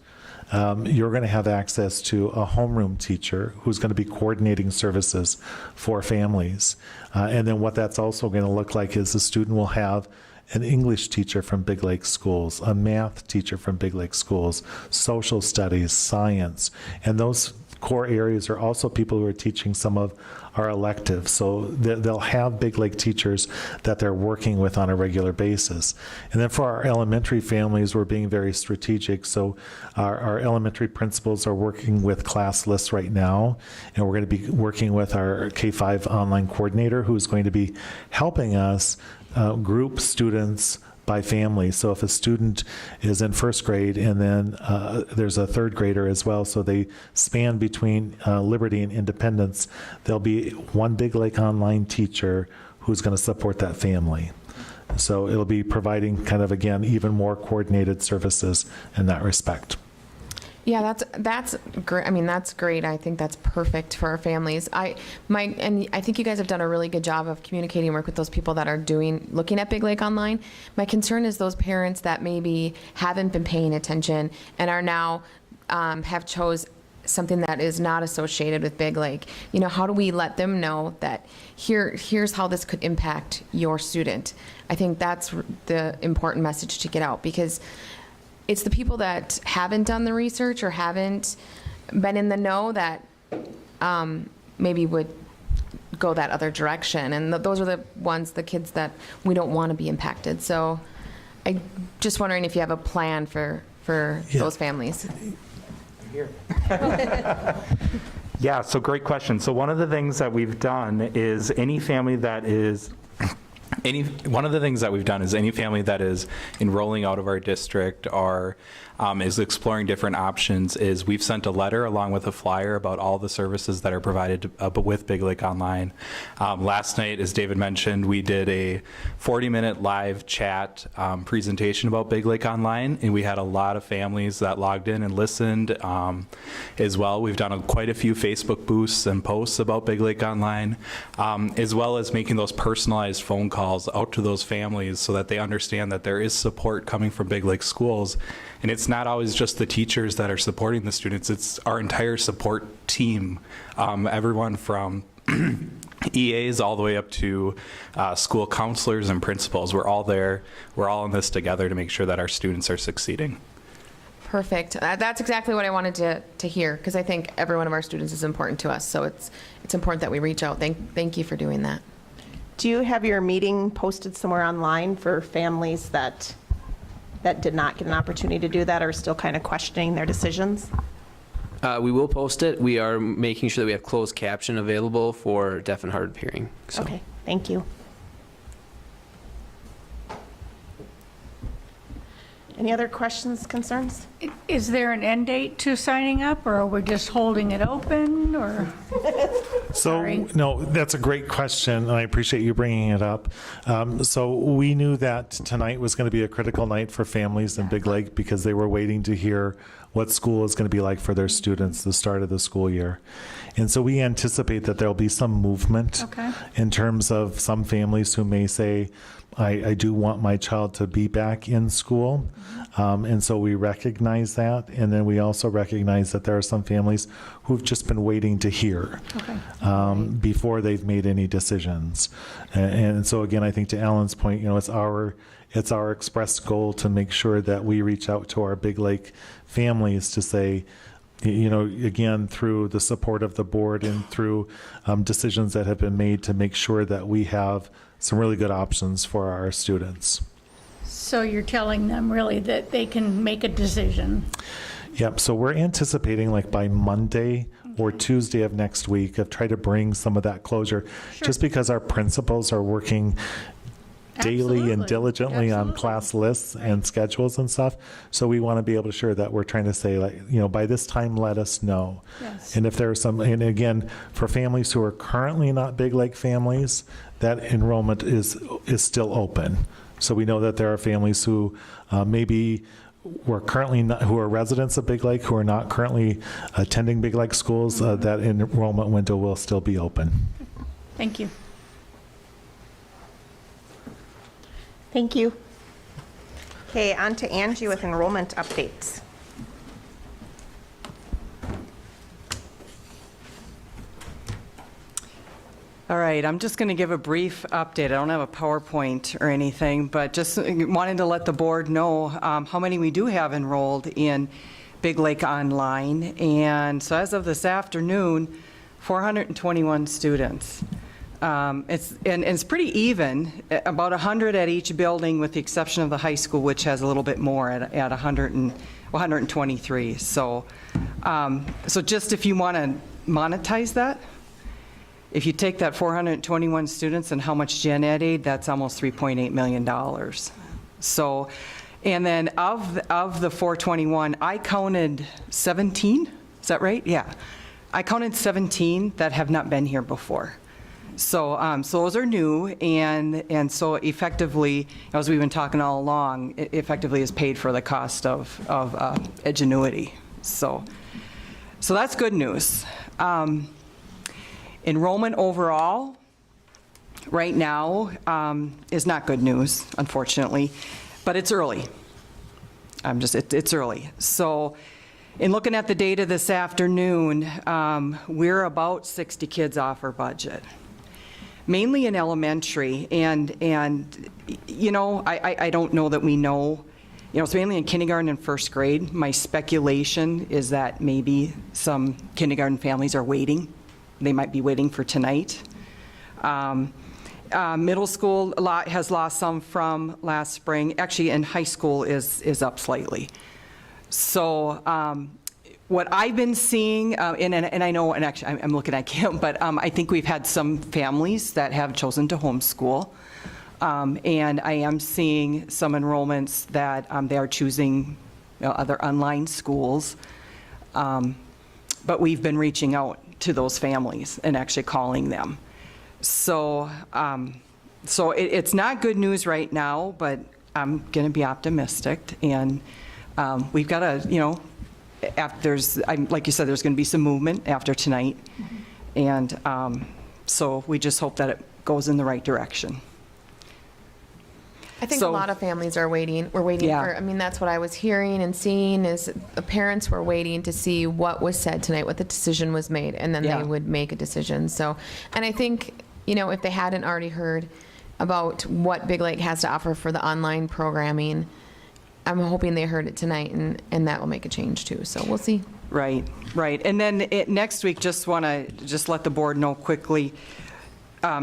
you're going to have access to a homeroom teacher who's going to be coordinating services for families. And then what that's also going to look like is the student will have an English teacher from Biglake schools, a math teacher from Biglake schools, social studies, science, and those core areas are also people who are teaching some of our electives. So they'll have Biglake teachers that they're working with on a regular basis. And then for our elementary families, we're being very strategic. So our elementary principals are working with class lists right now, and we're going to be working with our K-5 online coordinator, who's going to be helping us group students by family. So if a student is in first grade and then there's a third grader as well, so they span between Liberty and Independence, there'll be one Biglake online teacher who's going to support that family. So it'll be providing kind of, again, even more coordinated services in that respect. Yeah, that's great. I mean, that's great. I think that's perfect for our families. And I think you guys have done a really good job of communicating and work with those people that are looking at Biglake online. My concern is those parents that maybe haven't been paying attention and are now have chose something that is not associated with Biglake. You know, how do we let them know that here's how this could impact your student? I think that's the important message to get out, because it's the people that haven't done the research or haven't been in the know that maybe would go that other direction. And those are the ones, the kids that we don't want to be impacted. So I'm just wondering if you have a plan for those families. Yeah, so great question. So one of the things that we've done is any family that is enrolling out of our district or is exploring different options is we've sent a letter along with a flyer about all the services that are provided with Biglake Online. Last night, as David mentioned, we did a 40-minute live chat presentation about Biglake Online, and we had a lot of families that logged in and listened as well. We've done quite a few Facebook boosts and posts about Biglake Online, as well as making those personalized phone calls out to those families so that they understand that there is support coming from Biglake schools. And it's not always just the teachers that are supporting the students, it's our entire support team, everyone from EAs all the way up to school counselors and principals. We're all there, we're all in this together to make sure that our students are succeeding. Perfect. That's exactly what I wanted to hear, because I think every one of our students is important to us. So it's important that we reach out. Thank you for doing that. Do you have your meeting posted somewhere online for families that did not get an opportunity to do that or are still kind of questioning their decisions? We will post it. We are making sure that we have closed caption available for deaf and hard of hearing. So. Okay, thank you. Any other questions, concerns? Is there an end date to signing up, or are we just holding it open, or? So, no, that's a great question, and I appreciate you bringing it up. So we knew that tonight was going to be a critical night for families in Biglake because they were waiting to hear what school is going to be like for their students the start of the school year. And so we anticipate that there'll be some movement in terms of some families who may say, I do want my child to be back in school. And so we recognize that. And then we also recognize that there are some families who've just been waiting to hear before they've made any decisions. And so again, I think to Alan's point, it's our express goal to make sure that we reach out to our Biglake families to say, again, through the support of the board and through decisions that have been made to make sure that we have some really good options for our students. So you're telling them really that they can make a decision? Yep, so we're anticipating like by Monday or Tuesday of next week of try to bring some of that closure, just because our principals are working daily and diligently on class lists and schedules and stuff. So we want to be able to sure that we're trying to say, like, by this time, let us know. Yes. And if there are some, and again, for families who are currently not Biglake families, that enrollment is still open. So we know that there are families who maybe who are residents of Biglake who are not currently attending Biglake schools, that enrollment window will still be open. Thank you. Thank you. Okay, on to Angie with enrollment updates. All right, I'm just going to give a brief update. I don't have a PowerPoint or anything, but just wanted to let the board know how many we do have enrolled in Biglake online, and so as of this afternoon, 421 students. It's pretty even, about 100 at each building with the exception of the high school, which has a little bit more at 123. So just if you want to monetize that, if you take that 421 students and how much gen ed aid, that's almost $3.8 million. So, and then of the 421, I counted 17, is that right? Yeah. I counted 17 that have not been here before. So, so those are new, and so effectively, as we've been talking all along, it effectively is paid for the cost of Edgenuity. So that's good news. Enrollment overall, right now, is not good news, unfortunately, but it's early. It's early. So, in looking at the data this afternoon, we're about 60 kids off our budget, mainly in elementary, and you know, I don't know that we know. You know, it's mainly in kindergarten and first grade. My speculation is that maybe some kindergarten families are waiting. They might be waiting for tonight. Middle school has lost some from last spring. Actually, in high school is up slightly. So what I've been seeing, and I know, and actually I'm looking at Kim, but I think we've had some families that have chosen to homeschool. And I am seeing some enrollments that they are choosing other online schools. But we've been reaching out to those families and actually calling them. So, it's not good news right now, but I'm going to be optimistic. And we've got to, you know, like you said, there's going to be some movement after tonight. And so we just hope that it goes in the right direction. I think a lot of families are waiting. We're waiting for, I mean, that's what I was hearing and seeing is the parents were waiting to see what was said tonight, what the decision was made, and then they would make a decision. So, and I think, you know, if they hadn't already heard about what Biglake has to offer for the online programming, I'm hoping they heard it tonight, and that will make a change too. So we'll see. Right. And then next week, want to let the board know quickly,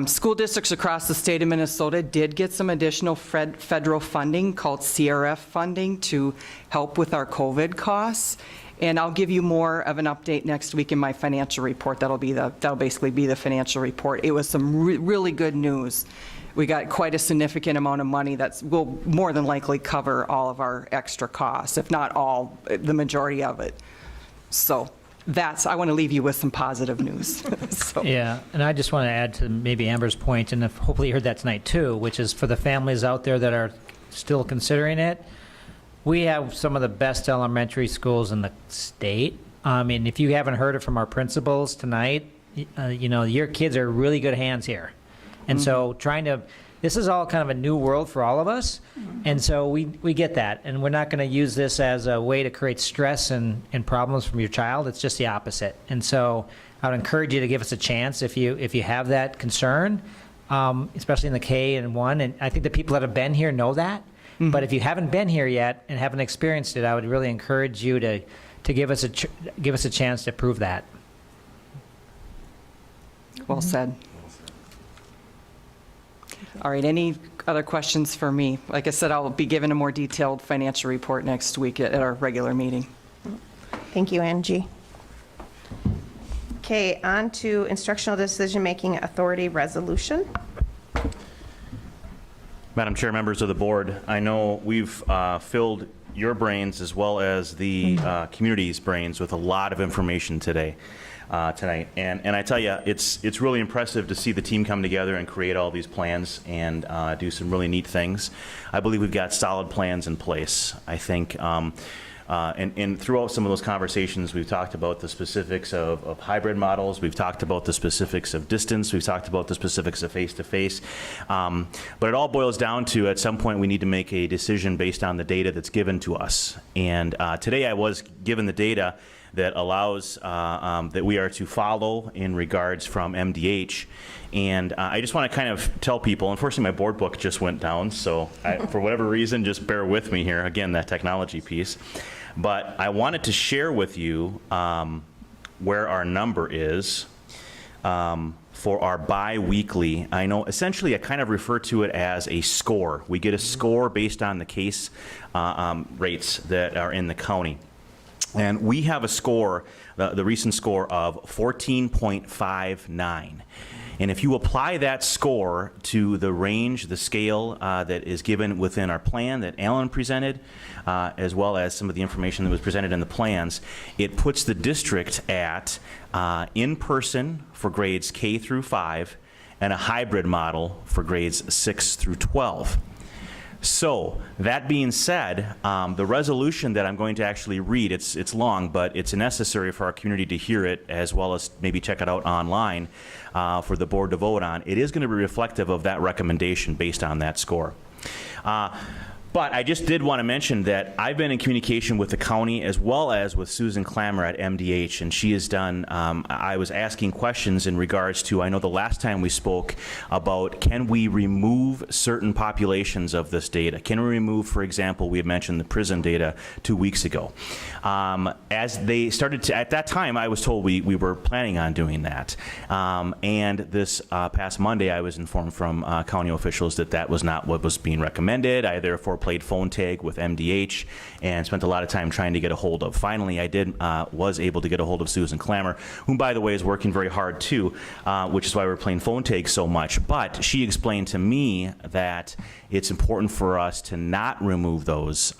school districts across the state of Minnesota did get some additional federal funding called CRF funding to help with our COVID costs. And I'll give you more of an update next week in my financial report. That'll basically be the financial report. It was some really good news. We got quite a significant amount of money that will more than likely cover all of our extra costs, if not all, the majority of it. So I want to leave you with some positive news. So. Yeah, and I just want to add to maybe Amber's point, and hopefully you heard that tonight too, which is for the families out there that are still considering it, we have some of the best elementary schools in the state. I mean, if you haven't heard it from our principals tonight, you know, your kids are in really good hands here. And so this is all kind of a new world for all of us. And so we get that. And we're not going to use this as a way to create stress and problems from your child. It's just the opposite. And so I would encourage you to give us a chance if you have that concern, especially in the K and 1. And I think the people that have been here know that. But if you haven't been here yet and haven't experienced it, I would really encourage you to give us a chance to prove that. Well said. All right, any other questions for me? Like I said, I'll be given a more detailed financial report next week at our regular meeting. Thank you, Angie. Okay, on to instructional decision-making authority resolution. Madam Chair, members of the board, I know we've filled your brains as well as the community's brains with a lot of information tonight. And I tell you, it's really impressive to see the team come together and create all these plans and do some really neat things. I believe we've got solid plans in place. I think, and throughout some of those conversations, we've talked about the specifics of hybrid models. We've talked about the specifics of distance. We've talked about the specifics of face-to-face. But it all boils down to, at some point, we need to make a decision based on the data that's given to us. And today I was given the data that allows, that we are to follow in regards from MDH. And I just want to kind of tell people, unfortunately my board book just went down, so for whatever reason, just bear with me here, again, that technology piece. But I wanted to share with you where our number is for our bi-weekly. I know essentially I kind of refer to it as a score. We get a score based on the case rates that are in the county. And we have a score, the recent score of 14.59. And if you apply that score to the range, the scale that is given within our plan that Alan presented, as well as some of the information that was presented in the plans, it puts the district at in-person for grades K through 5 and a hybrid model for grades 6 through 12. So, that being said, the resolution that I'm going to actually read, it's long, but it's necessary for our community to hear it, as well as maybe check it out online for the board to vote on. It is going to be reflective of that recommendation based on that score. But I just did want to mention that I've been in communication with the county as well as with Susan Clammer at MDH, and she has done, I was asking questions in regards to, I know the last time we spoke about, can we remove certain populations of this data? Can we remove, for example, we had mentioned the prison data 2 weeks ago. As they started to, at that time, I was told we were planning on doing that. And this past Monday, I was informed from county officials that that was not what was being recommended. I therefore played phone tag with MDH and spent a lot of time trying to get a hold of. Finally, I was able to get a hold of Susan Clammer, whom, by the way, is working very hard too, which is why we're playing phone tag so much. But she explained to me that it's important for us to not remove those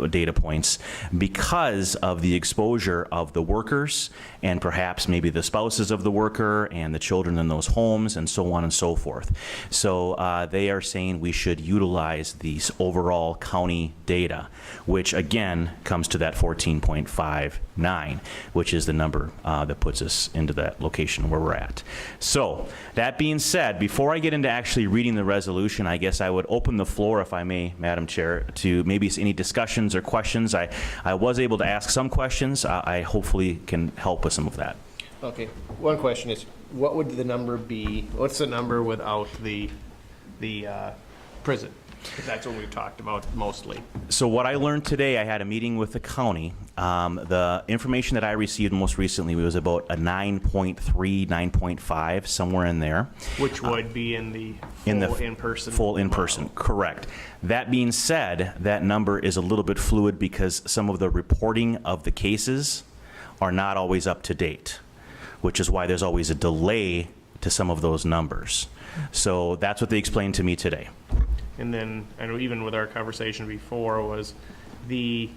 data points because of the exposure of the workers and perhaps maybe the spouses of the worker and the children in those homes and so on and so forth. So they are saying we should utilize these overall county data, which again comes to that 14.59, which is the number that puts us into that location where we're at. So that being said, before I get into actually reading the resolution, I guess I would open the floor, if I may, Madam Chair, to maybe any discussions or questions. I was able to ask some questions. I hopefully can help with some of that. Okay, one question is, what would the number be, what's the number without the prison? Because that's what we've talked about mostly. So what I learned today, I had a meeting with the county. The information that I received most recently was about a 9.3, 9.5, somewhere in there. Which would be in the in-person. Full in-person, model. correct. That being said, that number is a little bit fluid because some of the reporting of the cases are not always up to date, which is why there's always a delay to some of those numbers. So that's what they explained to me today. And then, I know even with our conversation before, was the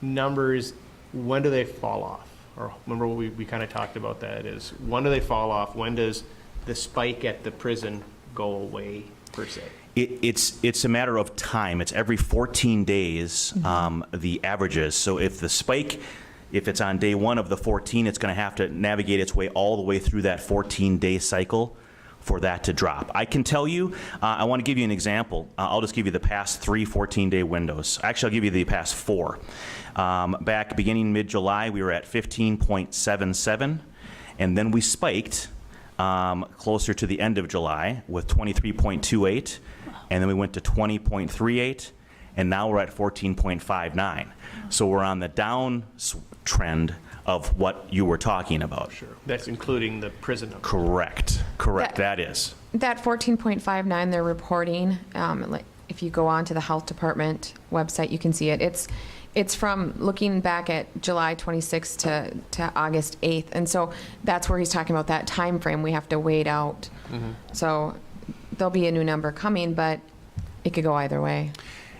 numbers, when do they fall off? Or remember what we kind of talked about that is, when do they fall off? When does the spike at the prison go away, per se? It's a matter of time. It's every 14 days, the averages. So if the spike, if it's on day 1 of the 14, it's going to have to navigate its way all the way through that 14-day cycle for that to drop. I can tell you, I want to give you an example. I'll just give you the past 3 14-day windows. Actually, I'll give you the past 4. Back beginning mid-July, we were at 15.77, and then we spiked closer to the end of July with 23.28, and then we went to 20.38, and now we're at 14.59. So we're on the down trend of what you were talking about. Sure. That's including the prison number. Correct. That is. That 14.59 they're reporting, if you go on to the health department website, you can see it. It's from looking back at July 26th to August 8th. And so that's where he's talking about that time frame. We have to wait out. So there'll be a new number coming, but it could go either way.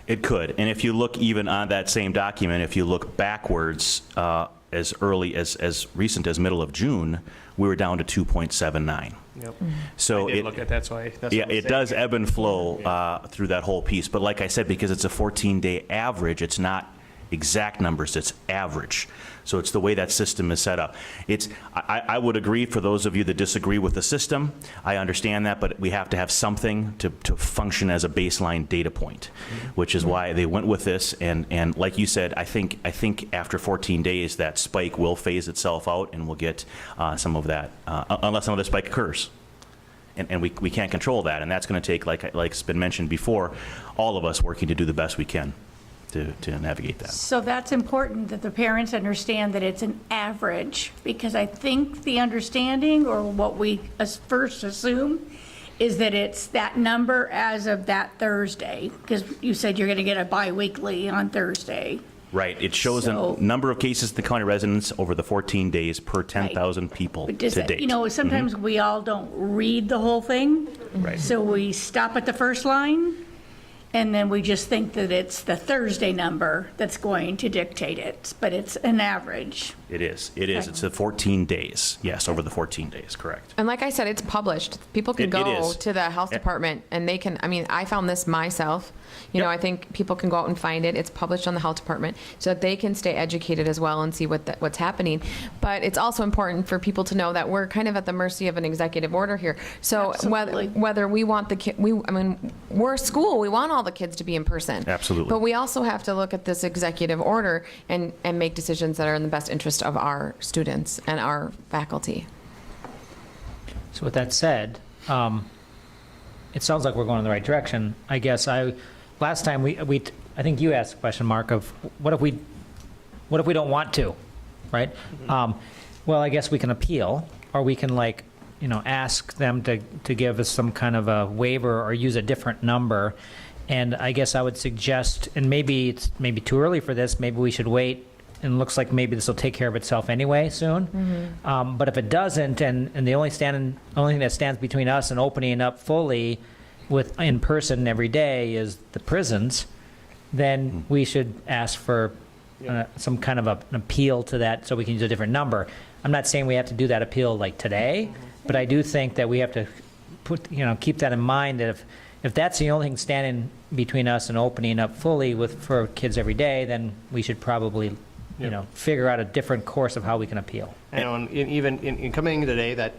It could. And if you look even on that same document, if you look backwards, as early as recent as middle of June, we were down to 2.79. Yep. So I did look at that's why. That's yeah, it does ebb and flow through that whole piece. But like I said, because it's a 14-day average, it's not exact numbers, it's average. So it's the way that system is set up. I would agree, for those of you that disagree with the system, I understand that, but we have to have something to function as a baseline data point, which is why they went with this. And like you said, I think after 14 days, that spike will phase itself out, and we'll get some of that, unless another spike occurs. And we can't control that, and that's going to take, like's been mentioned before, all of us working to do the best we can to navigate that. So that's important that the parents understand that it's an average, because I think the understanding, or what we first assume, is that it's that number as of that Thursday, because you said you're going to get a biweekly on Thursday. Right. It shows So- a number of cases in the county residents over the 14 days per 10,000 people But does to that, date. you know, sometimes we all don't read the whole thing. Right. So we stop at the first line, and then we just think that it's the Thursday number that's going to dictate it, but it's an average. It is. It is. It's the 14 days. Yes, over the 14 days, correct. And like I said, it's published. People can It go is. to the health department and they can, I mean, I found this myself. You know, I think people can go out and find it. It's published on the health department so that they can stay educated as well and see what's happening. But it's also important for people to know that we're kind of at the mercy of an executive order here. So whether we want the kid, I mean, we're a school. We want all the kids to be in person. Absolutely. But we also have to look at this executive order and make decisions that are in the best interest of our students and our faculty. So with that said, it sounds like we're going in the right direction. I guess last time I think you asked a question, Mark, of what if we don't want to, right? Well, I guess we can appeal, or we can ask them to give us some kind of a waiver or use a different number. And I guess I would suggest, and maybe it's too early for this, maybe we should wait. And it looks like maybe this will take care of itself anyway soon. But if it doesn't, and the only thing that stands between us and opening up fully with in person every day is the prisons, then we should ask for some kind of an appeal to that so we can use a different number. I'm not saying we have to do that appeal like today, but I do think that we have to keep that in mind, that if that's the only thing standing between us and opening up fully for kids every day, then we should probably figure out a different course of how we can appeal. I know, and even in coming in today, that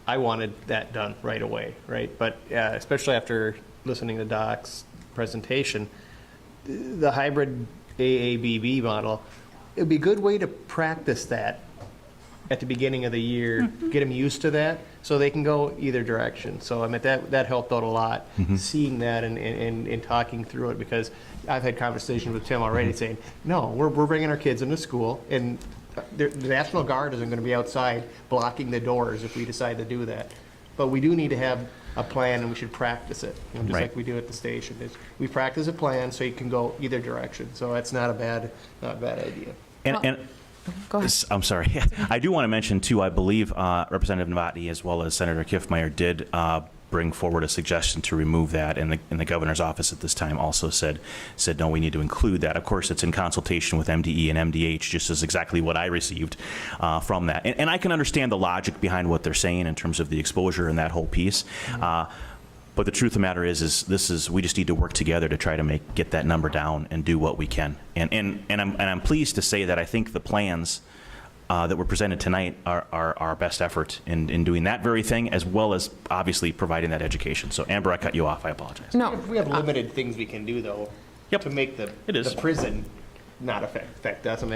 I wanted that done right away, right? But especially after listening to Doc's presentation, the hybrid AABB model, it would be a good way to practice that at the beginning of the year, get them used to that, so they can go either direction. So I mean, that helped out a lot, seeing that and talking through it, because I've had conversations with Tim already saying, no, we're bringing our kids into school, and the National Guard isn't going to be outside blocking the doors if we decide to do that. But we do need to have a plan, and we should practice it, just like we do at the station. We practice a plan so you can go either direction. So that's not a bad idea. And Go ahead. I'm sorry. I do want to mention, too, I believe Representative Novotny as well as Senator Kiffmeyer did bring forward a suggestion to remove that, and the governor's office at this time also said no, we need to include that. Of course, it's in consultation with MDE and MDH, just as exactly what I received from that. And I can understand the logic behind what they're saying in terms of the exposure and that whole piece. But the truth of the matter is we just need to work together to try to get that number down and do what we can. And I'm pleased to say that I think the plans that were presented tonight are our best effort in doing that very thing, as well as obviously providing that education. So Amber, I cut you off. I apologize. No. We have limited things we can do, though, to make the prison not affect us. I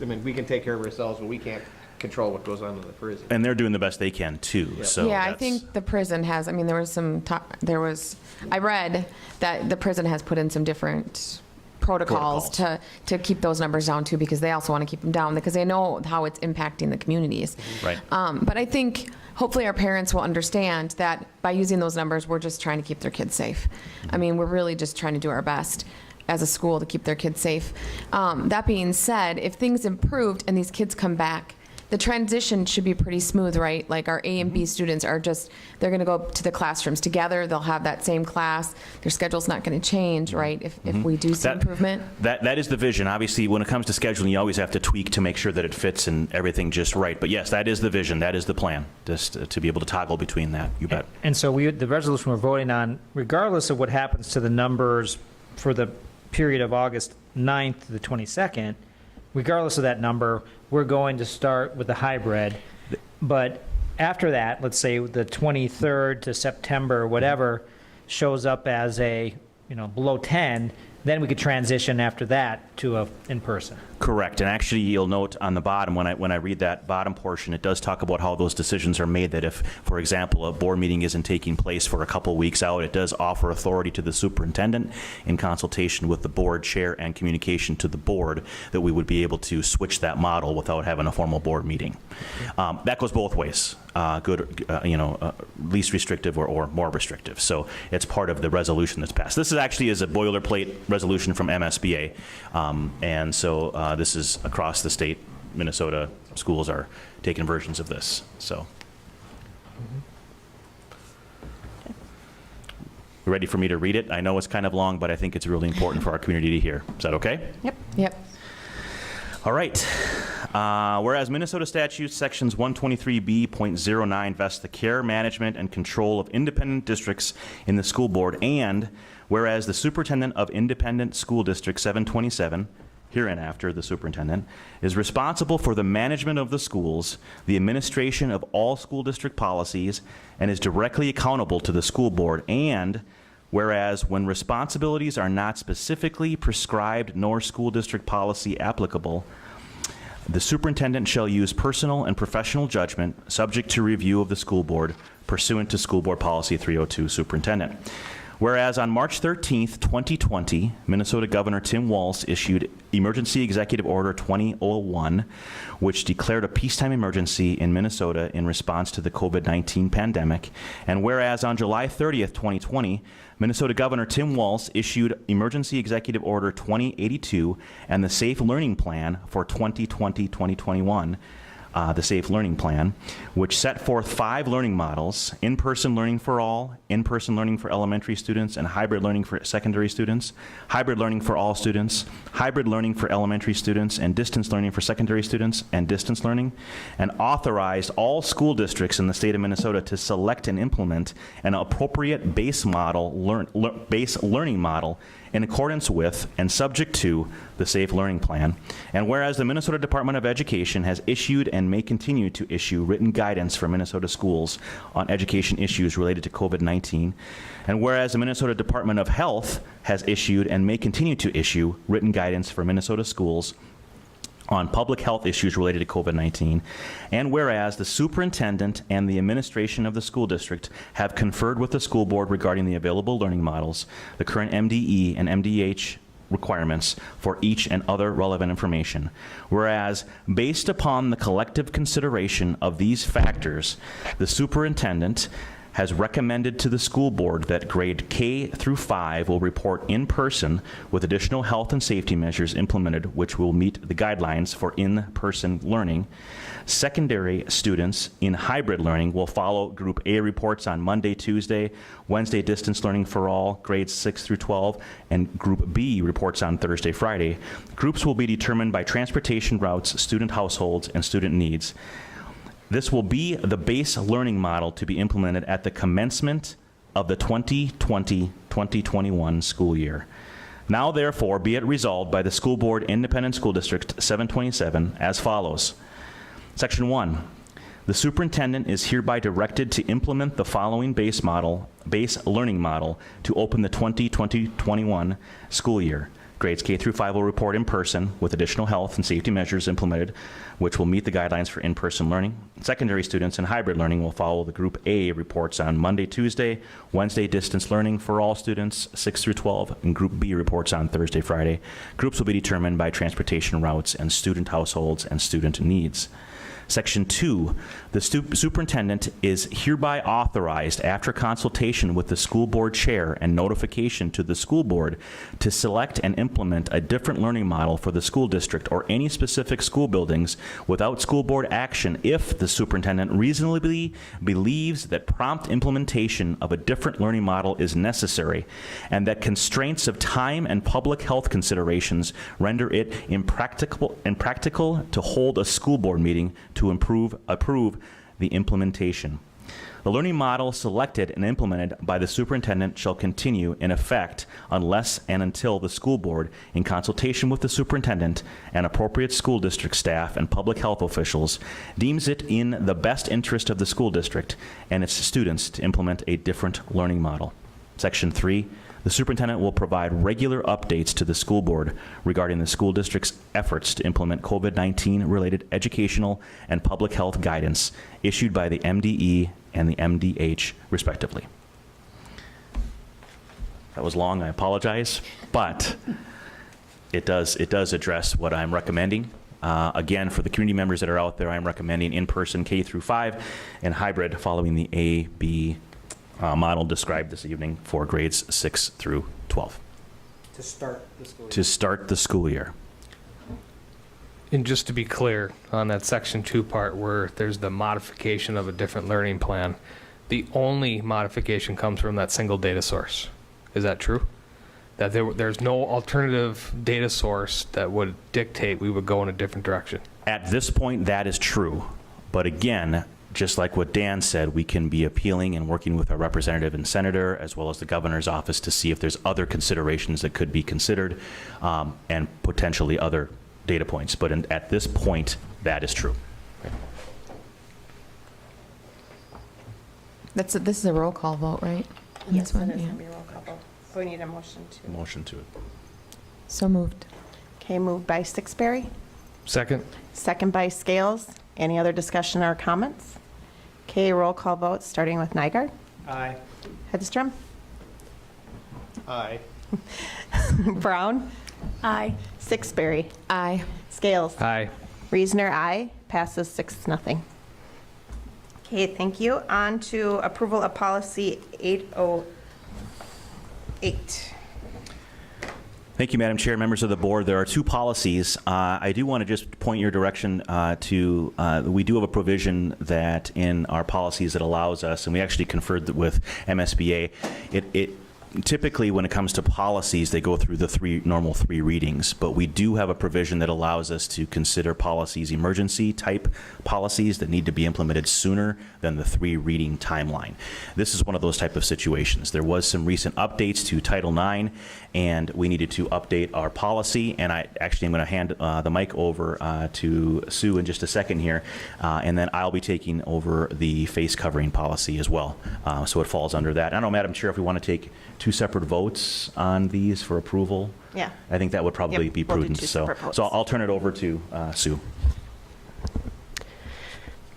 mean, we can take care of ourselves, but we can't control what goes on in the prison. And they're doing the best they can too. Yeah. So I think the prison has, I mean, I read that the prison has put in some different protocols to keep those numbers down too, because they also want to keep them down because they know how it's impacting the communities. Right. But I think hopefully our parents will understand that by using those numbers, we're just trying to keep their kids safe. I mean, we're really just trying to do our best as a school to keep their kids safe. That being said, if things improved and these kids come back, the transition should be pretty smooth, right? Like our A and B students they're going to go to the classrooms together. They'll have that same class. Their schedule's not going to change, right? If we do see improvement. That is the vision. Obviously, when it comes to scheduling, you always have to tweak to make sure that it fits and everything just right. But yes, that is the vision. That is the plan, just to be able to toggle between that. You bet. And so the resolution we're voting on, regardless of what happens to the numbers for the period of August 9th to the 22nd, regardless of that number, we're going to start with the hybrid. But after that, let's say the 23rd to September, whatever, shows up as a, below 10, then we could transition after that to a in-person. Correct, and actually you'll note on the bottom, when I read that bottom portion, it does talk about how those decisions are made, that if, for example, a board meeting isn't taking place for a couple weeks out, it does offer authority to the superintendent in consultation with the board chair and communication to the board that we would be able to switch that model without having a formal board meeting. That goes both ways, least restrictive or more restrictive. So it's part of the resolution that's passed. This is a boilerplate resolution from MSBA, and so this is across the state. Minnesota schools are taking versions of this. So, ready for me to read it? I know it's kind of long, but I think it's really important for our community to hear. Is that okay? Yep. All right. Whereas Minnesota statutes sections 123B.09 vest the care, management, and control of independent districts in the school board, and whereas the superintendent of independent school district 727, hereinafter the superintendent, is responsible for the management of the schools, the administration of all school district policies, and is directly accountable to the school board, and whereas when responsibilities are not specifically prescribed nor school district policy applicable, the superintendent shall use personal and professional judgment subject to review of the school board pursuant to School Board Policy 302, Superintendent. Whereas on March 13th, 2020, Minnesota Governor Tim Walz issued Emergency Executive Order 2001, which declared a peacetime emergency in Minnesota in response to the COVID-19 pandemic. And whereas on July 30th, 2020, Minnesota Governor Tim Walz issued Emergency Executive Order 2082 and the Safe Learning Plan for 2020-2021, the Safe Learning Plan, which set forth 5 learning models: in-person learning for all, in-person learning for elementary students, and hybrid learning for secondary students, hybrid learning for all students, hybrid learning for elementary students, and distance learning for secondary students, and distance learning, and authorized all school districts in the state of Minnesota to select and implement an appropriate base learning model in accordance with and subject to the Safe Learning Plan. And whereas the Minnesota Department of Education has issued and may continue to issue written guidance for Minnesota schools on education issues related to COVID-19, and whereas the Minnesota Department of Health has issued and may continue to issue written guidance for Minnesota schools on public health issues related to COVID-19, and whereas the superintendent and the administration of the school district have conferred with the school board regarding the available learning models, the current MDE and MDH requirements for each and other relevant information. Whereas, based upon the collective consideration of these factors, the superintendent has recommended to the school board that grade K through 5 will report in person with additional health and safety measures implemented, which will meet the guidelines for in-person learning. Secondary students in hybrid learning will follow Group A reports on Monday, Tuesday, Wednesday distance learning for all, grades 6 through 12, and Group B reports on Thursday, Friday. Groups will be determined by transportation routes, student households, and student needs. This will be the base learning model to be implemented at the commencement of the 2020-2021 school year. Now, therefore, be it resolved by the School Board Independent School District 727 as follows. Section 1. The superintendent is hereby directed to implement the following base learning model to open the 2020-21 school year. Grades K through 5 will report in person with additional health and safety measures implemented, which will meet the guidelines for in-person learning. Secondary students in hybrid learning will follow the Group A reports on Monday, Tuesday, Wednesday distance learning for all students 6 through 12, and Group B reports on Thursday, Friday. Groups will be determined by transportation routes and student households and student needs. Section 2, the superintendent is hereby authorized, after consultation with the school board chair and notification to the school board, to select and implement a different learning model for the school district or any specific school buildings without school board action if the superintendent reasonably believes that prompt implementation of a different learning model is necessary and that constraints of time and public health considerations render it impractical to hold a school board meeting to approve the implementation. The learning model selected and implemented by the superintendent shall continue in effect unless and until the school board, in consultation with the superintendent and appropriate school district staff and public health officials, deems it in the best interest of the school district and its students to implement a different learning model. Section 3, the superintendent will provide regular updates to the school board regarding the school district's efforts to implement COVID-19 related educational and public health guidance issued by the MDE and the MDH, respectively. That was long, I apologize, but it does address what I'm recommending. Again, for the community members that are out there, I'm recommending in-person K through 5 and hybrid following the A-B model described this evening for grades 6 through 12. To start the school year. To start the school year. And just to be clear on that section 2 part where there's the modification of a different learning plan, the only modification comes from that single data source. Is that true? That there's no alternative data source that would dictate we would go in a different direction? At this point, that is true. But again, just like what Dan said, we can be appealing and working with our representative and senator, as well as the governor's office, to see if there's other considerations that could be considered and potentially other data points. But at this point, that is true. This is a roll call vote, right? On Yes, this one? it is Yeah. going to be a roll call vote. So we need a motion to. Motion to it. So moved. Okay, moved by Sixberry, Second? second by Scales. Any other discussion or comments? Okay, roll call vote, starting with Nygaard. Aye. Hedstrom. Aye. Brown. Aye. Sixberry. Aye. Scales. Aye. Reasoner, aye. Passes 6-0. Okay, thank you. On to approval of policy 808. Thank you, Madam Chair, members of the board. There are 2 policies. I do want to just point your direction to, we do have a provision that in our policies that allows us, and we actually conferred with MSBA, it typically when it comes to policies, they go through the normal three readings, but we do have a provision that allows us to consider policies emergency type policies that need to be implemented sooner than the 3 reading timeline. This is one of those type of situations. There was some recent updates to Title IX, and we needed to update our policy, and I actually am going to hand the mic over to Sue in just a second here, and then I'll be taking over the face covering policy as well. So it falls under that. I don't know, Madam Chair, if we want to take 2 separate votes on these for approval. Yeah. I think that would probably be we'll do prudent. 2 So separate votes. I'll turn it over to Sue.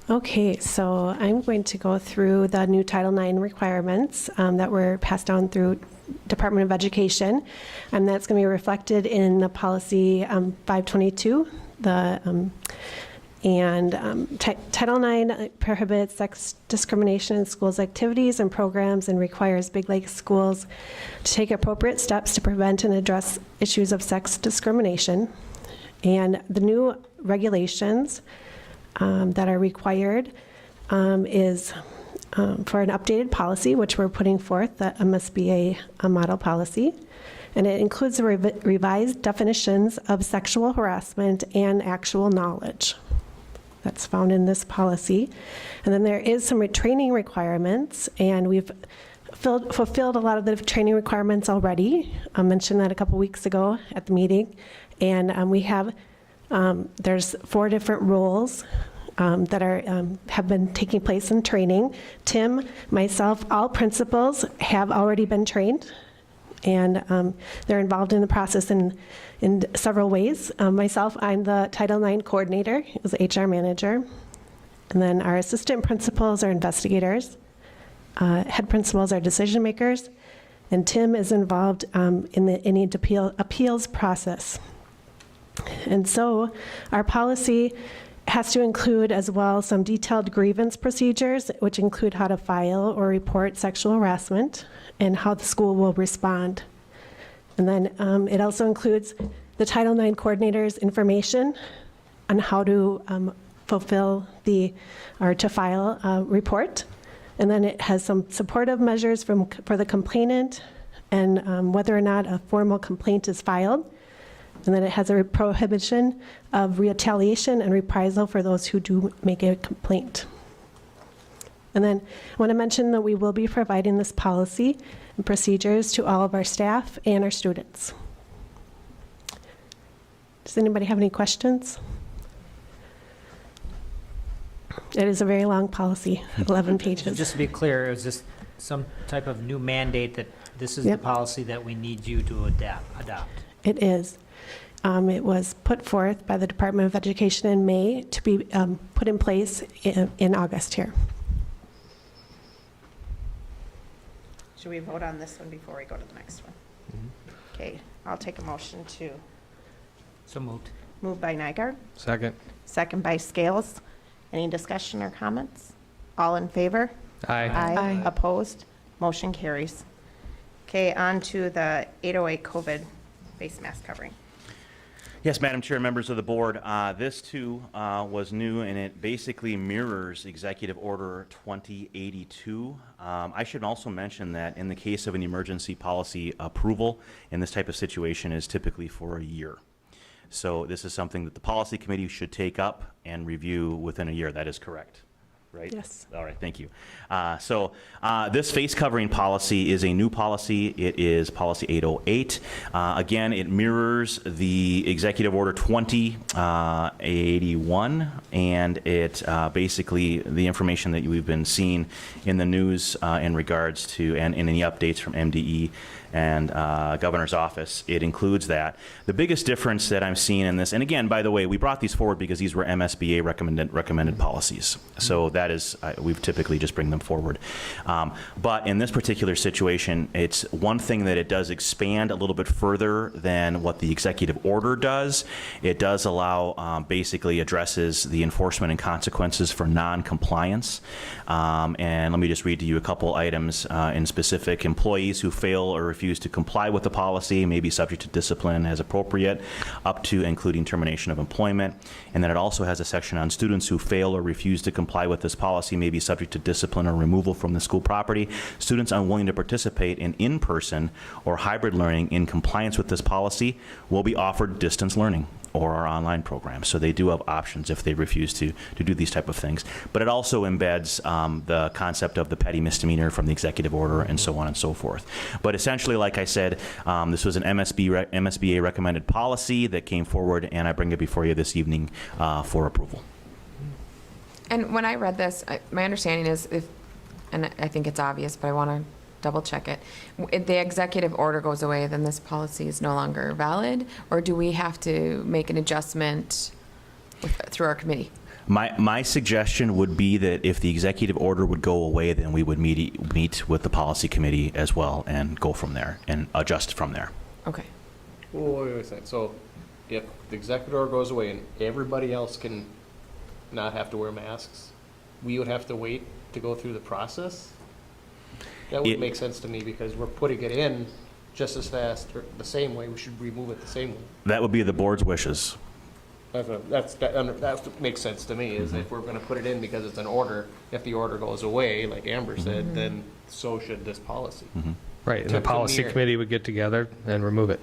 Okay, so I'm going to go through the new Title IX requirements that were passed down through Department of Education, and that's going to be reflected in the policy 522. Title IX prohibits sex discrimination in schools' activities and programs and requires Biglake schools to take appropriate steps to prevent and address issues of sex discrimination. And the new regulations that are required is for an updated policy, which we're putting forth, the MSBA model policy. And it includes the revised definitions of sexual harassment and actual knowledge. That's found in this policy. And then there is some training requirements, and we've fulfilled a lot of the training requirements already. I mentioned that a couple weeks ago at the meeting. And we have, there's 4 different roles that have been taking place in training. Tim, myself, all principals have already been trained, and they're involved in the process in several ways. Myself, I'm the Title IX coordinator, as HR manager, and then our assistant principals are investigators, head principals are decision makers, and Tim is involved in the appeals process. And so our policy has to include as well some detailed grievance procedures, which include how to file or report sexual harassment and how the school will respond. And then it also includes the Title IX coordinator's information on how to fulfill or to file a report. And then it has some supportive measures for the complainant and whether or not a formal complaint is filed. And then it has a prohibition of retaliation and reprisal for those who do make a complaint. And then I want to mention that we will be providing this policy and procedures to all of our staff and our students. Does anybody have any questions? It is a very long policy, 11 pages. Just to be clear, is this some type of new mandate that this is the Yep. policy that we need you to adopt? It is. It was put forth by the Department of Education in May to be put in place in August here. Should we vote on this one before we go to the next one? Okay, I'll take a motion to So moved. move by Nygaard, Second. second by Scales. Any discussion or comments? All in favor? Aye. Aye. Opposed? Motion carries. Okay, on to the 808 COVID face mask covering. Yes, Madam Chair, members of the board, this too was new, and it basically mirrors Executive Order 2082. I should also mention that in the case of an emergency policy approval, in this type of situation is typically for a year. So this is something that the policy committee should take up and review within a year. That is correct, right? Yes. All right, thank you. This face covering policy is a new policy. It is policy 808. Again, it mirrors the Executive Order 2081, and it basically the information that we've been seeing in the news in regards to and in any updates from MDE and Governor's office. It includes that. The biggest difference that I'm seeing in this, and again, by the way, we brought these forward because these were MSBA recommended policies. So that is, we typically just bring them forward. But in this particular situation, it's one thing that it does expand a little bit further than what the executive order does. It does allow, basically addresses the enforcement and consequences for non-compliance. And let me just read to you a couple items in specific. Employees who fail or refuse to comply with the policy may be subject to discipline as appropriate, up to including termination of employment. And then it also has a section on students who fail or refuse to comply with this policy may be subject to discipline or removal from the school property. Students unwilling to participate in in-person or hybrid learning in compliance with this policy will be offered distance learning or our online program. So they do have options if they refuse to do these type of things. But it also embeds the concept of the petty misdemeanor from the executive order and so on and so forth. But essentially, like I said, this was an MSBA recommended policy that came forward, and I bring it before you this evening for approval. And when I read this, my understanding is and I think it's obvious, but I want to double check it. If the executive order goes away, then this policy is no longer valid, or do we have to make an adjustment through our committee? My suggestion would be that if the executive order would go away, then we would meet with the policy committee as well and go from there and adjust from there. Okay. Well, wait a second. So if the executive order goes away and everybody else can not have to wear masks, we would have to wait to go through the process? That would make sense to me because we're putting it in just as fast or the same way. We should remove it the same way. That would be the board's wishes. That makes sense to me, is if we're gonna put it in because it's an order, if the order goes away, like Amber said, then so should this policy. Right, and the policy committee would get together and remove it.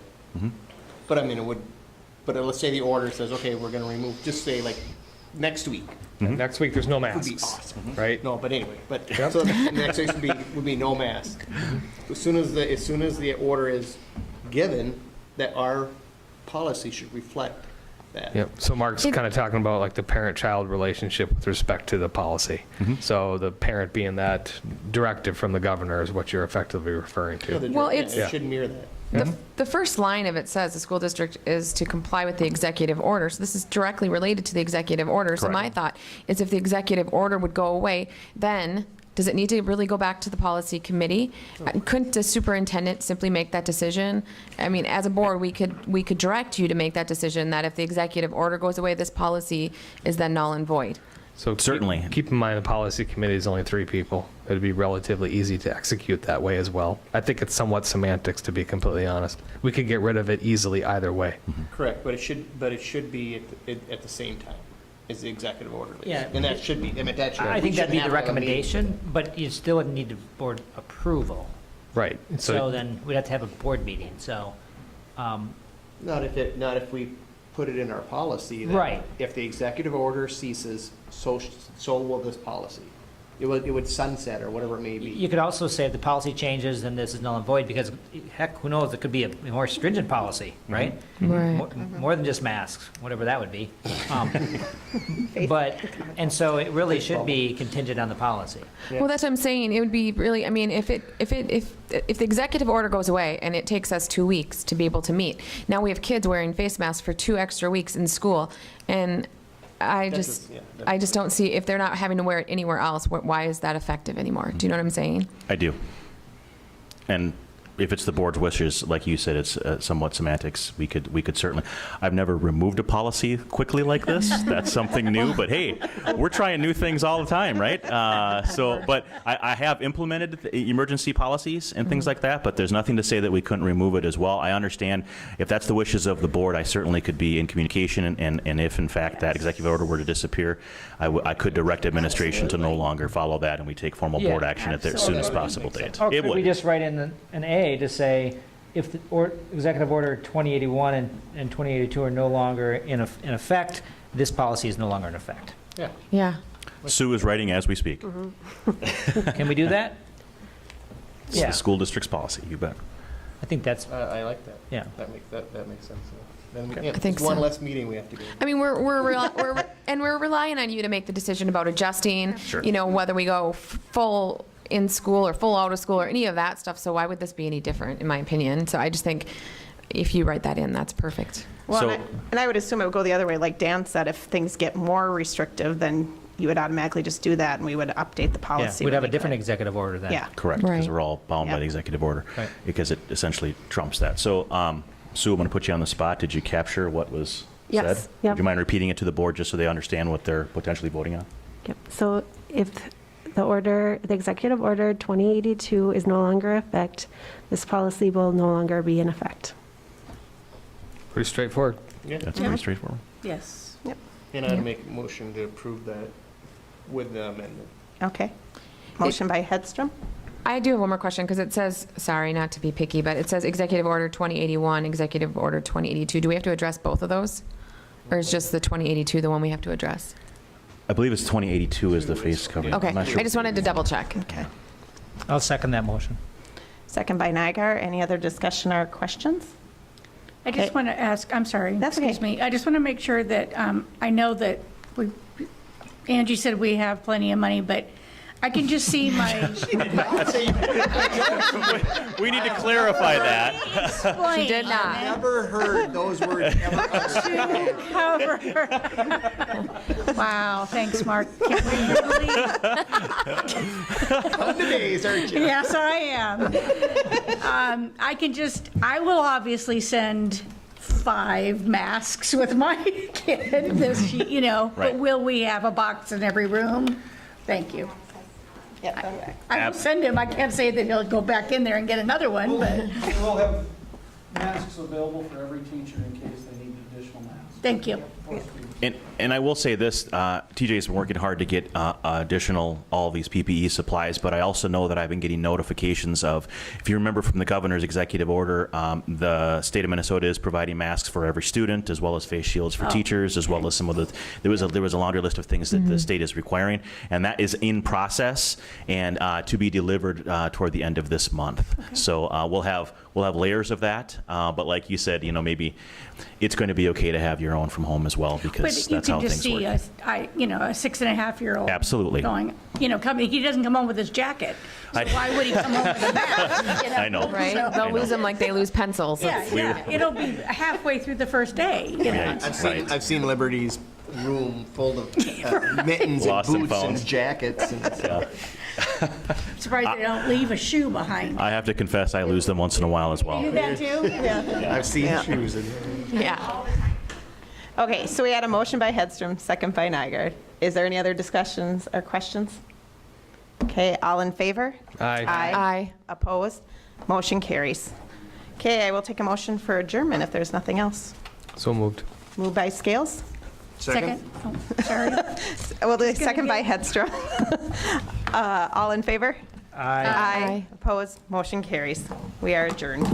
But I mean, but let's say the order says, okay, we're gonna remove, just say like next week. Next week, there's no Would be masks, awesome. right? No, but anyway, so the next week would be no mask. As soon as the order is given, that our policy should reflect that. Yep, so Mark's kind of talking about like the parent-child relationship with respect to the policy. So the parent being that directive from the governor is what you're effectively referring to. Well, it should mirror that. The first line of it says the school district is to comply with the executive order. So this is directly related to the executive order. So my thought is if the executive order would go away, then does it need to really go back to the policy committee? Couldn't the superintendent simply make that decision? I mean, as a board, we could direct you to make that decision that if the executive order goes away, this policy is then null and void. So certainly. Keep in mind the policy committee is only 3 people. It'd be relatively easy to execute that way as well. I think it's somewhat semantics, to be completely honest. We could get rid of it easily either way. Correct, but it should be at the same time as the executive order. Yeah. And that should be, I think that'd be the recommendation, but you still would need board approval. Right. So then we'd have to have a board meeting, so. Not if we put it in our policy. That Right. If the executive order ceases, so will this policy. it would sunset or whatever it may be. You could also say if the policy changes, then this is null and void, because heck, who knows, it could be a more stringent policy, right? Right. More than just masks, whatever that would be. But, and so it really should be contingent on the policy. Well, that's what I'm saying. It would be really, I mean, if the executive order goes away and it takes us 2 weeks to be able to meet, now we have kids wearing face masks for 2 extra weeks in school, and I just don't see, if they're not having to wear it anywhere else, why is that effective anymore? Do you know what I'm saying? I do. And if it's the board's wishes, like you said, it's somewhat semantics. We could certainly. I've never removed a policy quickly like this. That's something new. But hey, we're trying new things all the time, right? But I have implemented the emergency policies and things like that. But there's nothing to say that we couldn't remove it as well. I understand if that's the wishes of the board. I certainly could be in communication, and if in fact that executive order were to disappear, I could direct administration to no longer follow that, and we take formal board action at the soonest possible date. Or It could we would. just write in an A to say, if the Executive Order 2081 and 2082 are no longer in effect, this policy is no longer in effect. Yeah. Yeah. Sue is writing as we speak. Can we do that? It's the school district's policy. You bet. I think that's, I like that. Yeah. That makes sense. Then I think it's one so. less meeting we have to go to. I mean, we're relying on you to make the decision about adjusting, Sure. you know, whether we go full in school or full out of school or any of that stuff. So why would this be any different, in my opinion? So I just think if you write that in, that's perfect. Well, So- and I would assume it would go the other way. Like Dan said, if things get more restrictive, then you would automatically just do that, and we would update the yeah, policy. we'd when have a we different could. executive order then. Yeah. Correct, because Right. we're all bound by Yep. the executive order, Right. because it essentially trumps that. So, Sue, I'm going to put you on the spot. Did you capture what was Yes, said? yep. Would you mind repeating it to the board just so they understand what they're potentially voting on? Yep. So if the executive order 2082 is no longer in effect, this policy will no longer be in effect. Pretty straightforward. Yeah. That's pretty straightforward. Yes. And I'd make a motion to approve that with the amendment. Okay. Motion by Hedstrom. I do have one more question, because it says, sorry, not to be picky, but it says Executive Order 2081, Executive Order 2082. Do we have to address both of those? Or is just the 2082 the one we have to address? I believe it's 2082 is the face cover. Okay, I'm not sure. I just wanted to double check. Okay. I'll second that motion. Second by Nygaard. Any other discussion or questions? I just want to ask, I'm sorry. That's okay. Excuse me. I just want to make sure that, I know that Angie said we have plenty of money, but I can just see my. We need to clarify that. She did not. Never heard those words ever. Wow, thanks, Mark. Can't we really? On the days, aren't you? Yes, I am. I will obviously send 5 masks with my kid this, but Right. will we have a box in every room? Thank you. Yeah. I will send him. I can't say that he'll go back in there and get another one, but We'll have masks available for every teacher in case they need additional masks. thank you. And I will say this, TJ's been working hard to get additional, all these PPE supplies, but I also know that I've been getting notifications of, if you remember from the governor's executive order, the state of Minnesota is providing masks for every student, as well as face shields for teachers, as well as some of the, there was a laundry list of things that the state is requiring, and that is in process and to be delivered toward the end of this month. Okay. So we'll have layers of that, but like you said, maybe it's going to be okay to have your own from home as well, because But you that's how can just things see work. a 6.5-year-old. Absolutely. Going, coming, he doesn't come home with his jacket. So why would he come home with a mask? I know. Right? So- They'll lose them like they lose pencils. Yeah, it'll be halfway through the first day. Right. I've seen Liberty's room full of mittens Lost and and boots found. and jackets. And Surprised they don't leave a shoe behind. I have to confess, I lose them once in a while as well. You do that too? Yeah. I've seen shoes in there. Yeah. Okay, so we had a motion by Hedstrom, second by Nygaard. Is there any other discussions or questions? Okay, all in favor? Aye. Aye. Opposed? Motion carries. Okay, I will take a motion for adjournment if there's nothing else. So moved. Moved by Scales. Second. Oh, sorry. Well, the second by Hedstrom. All in favor? Aye. Aye. Opposed? Motion carries. We are adjourned.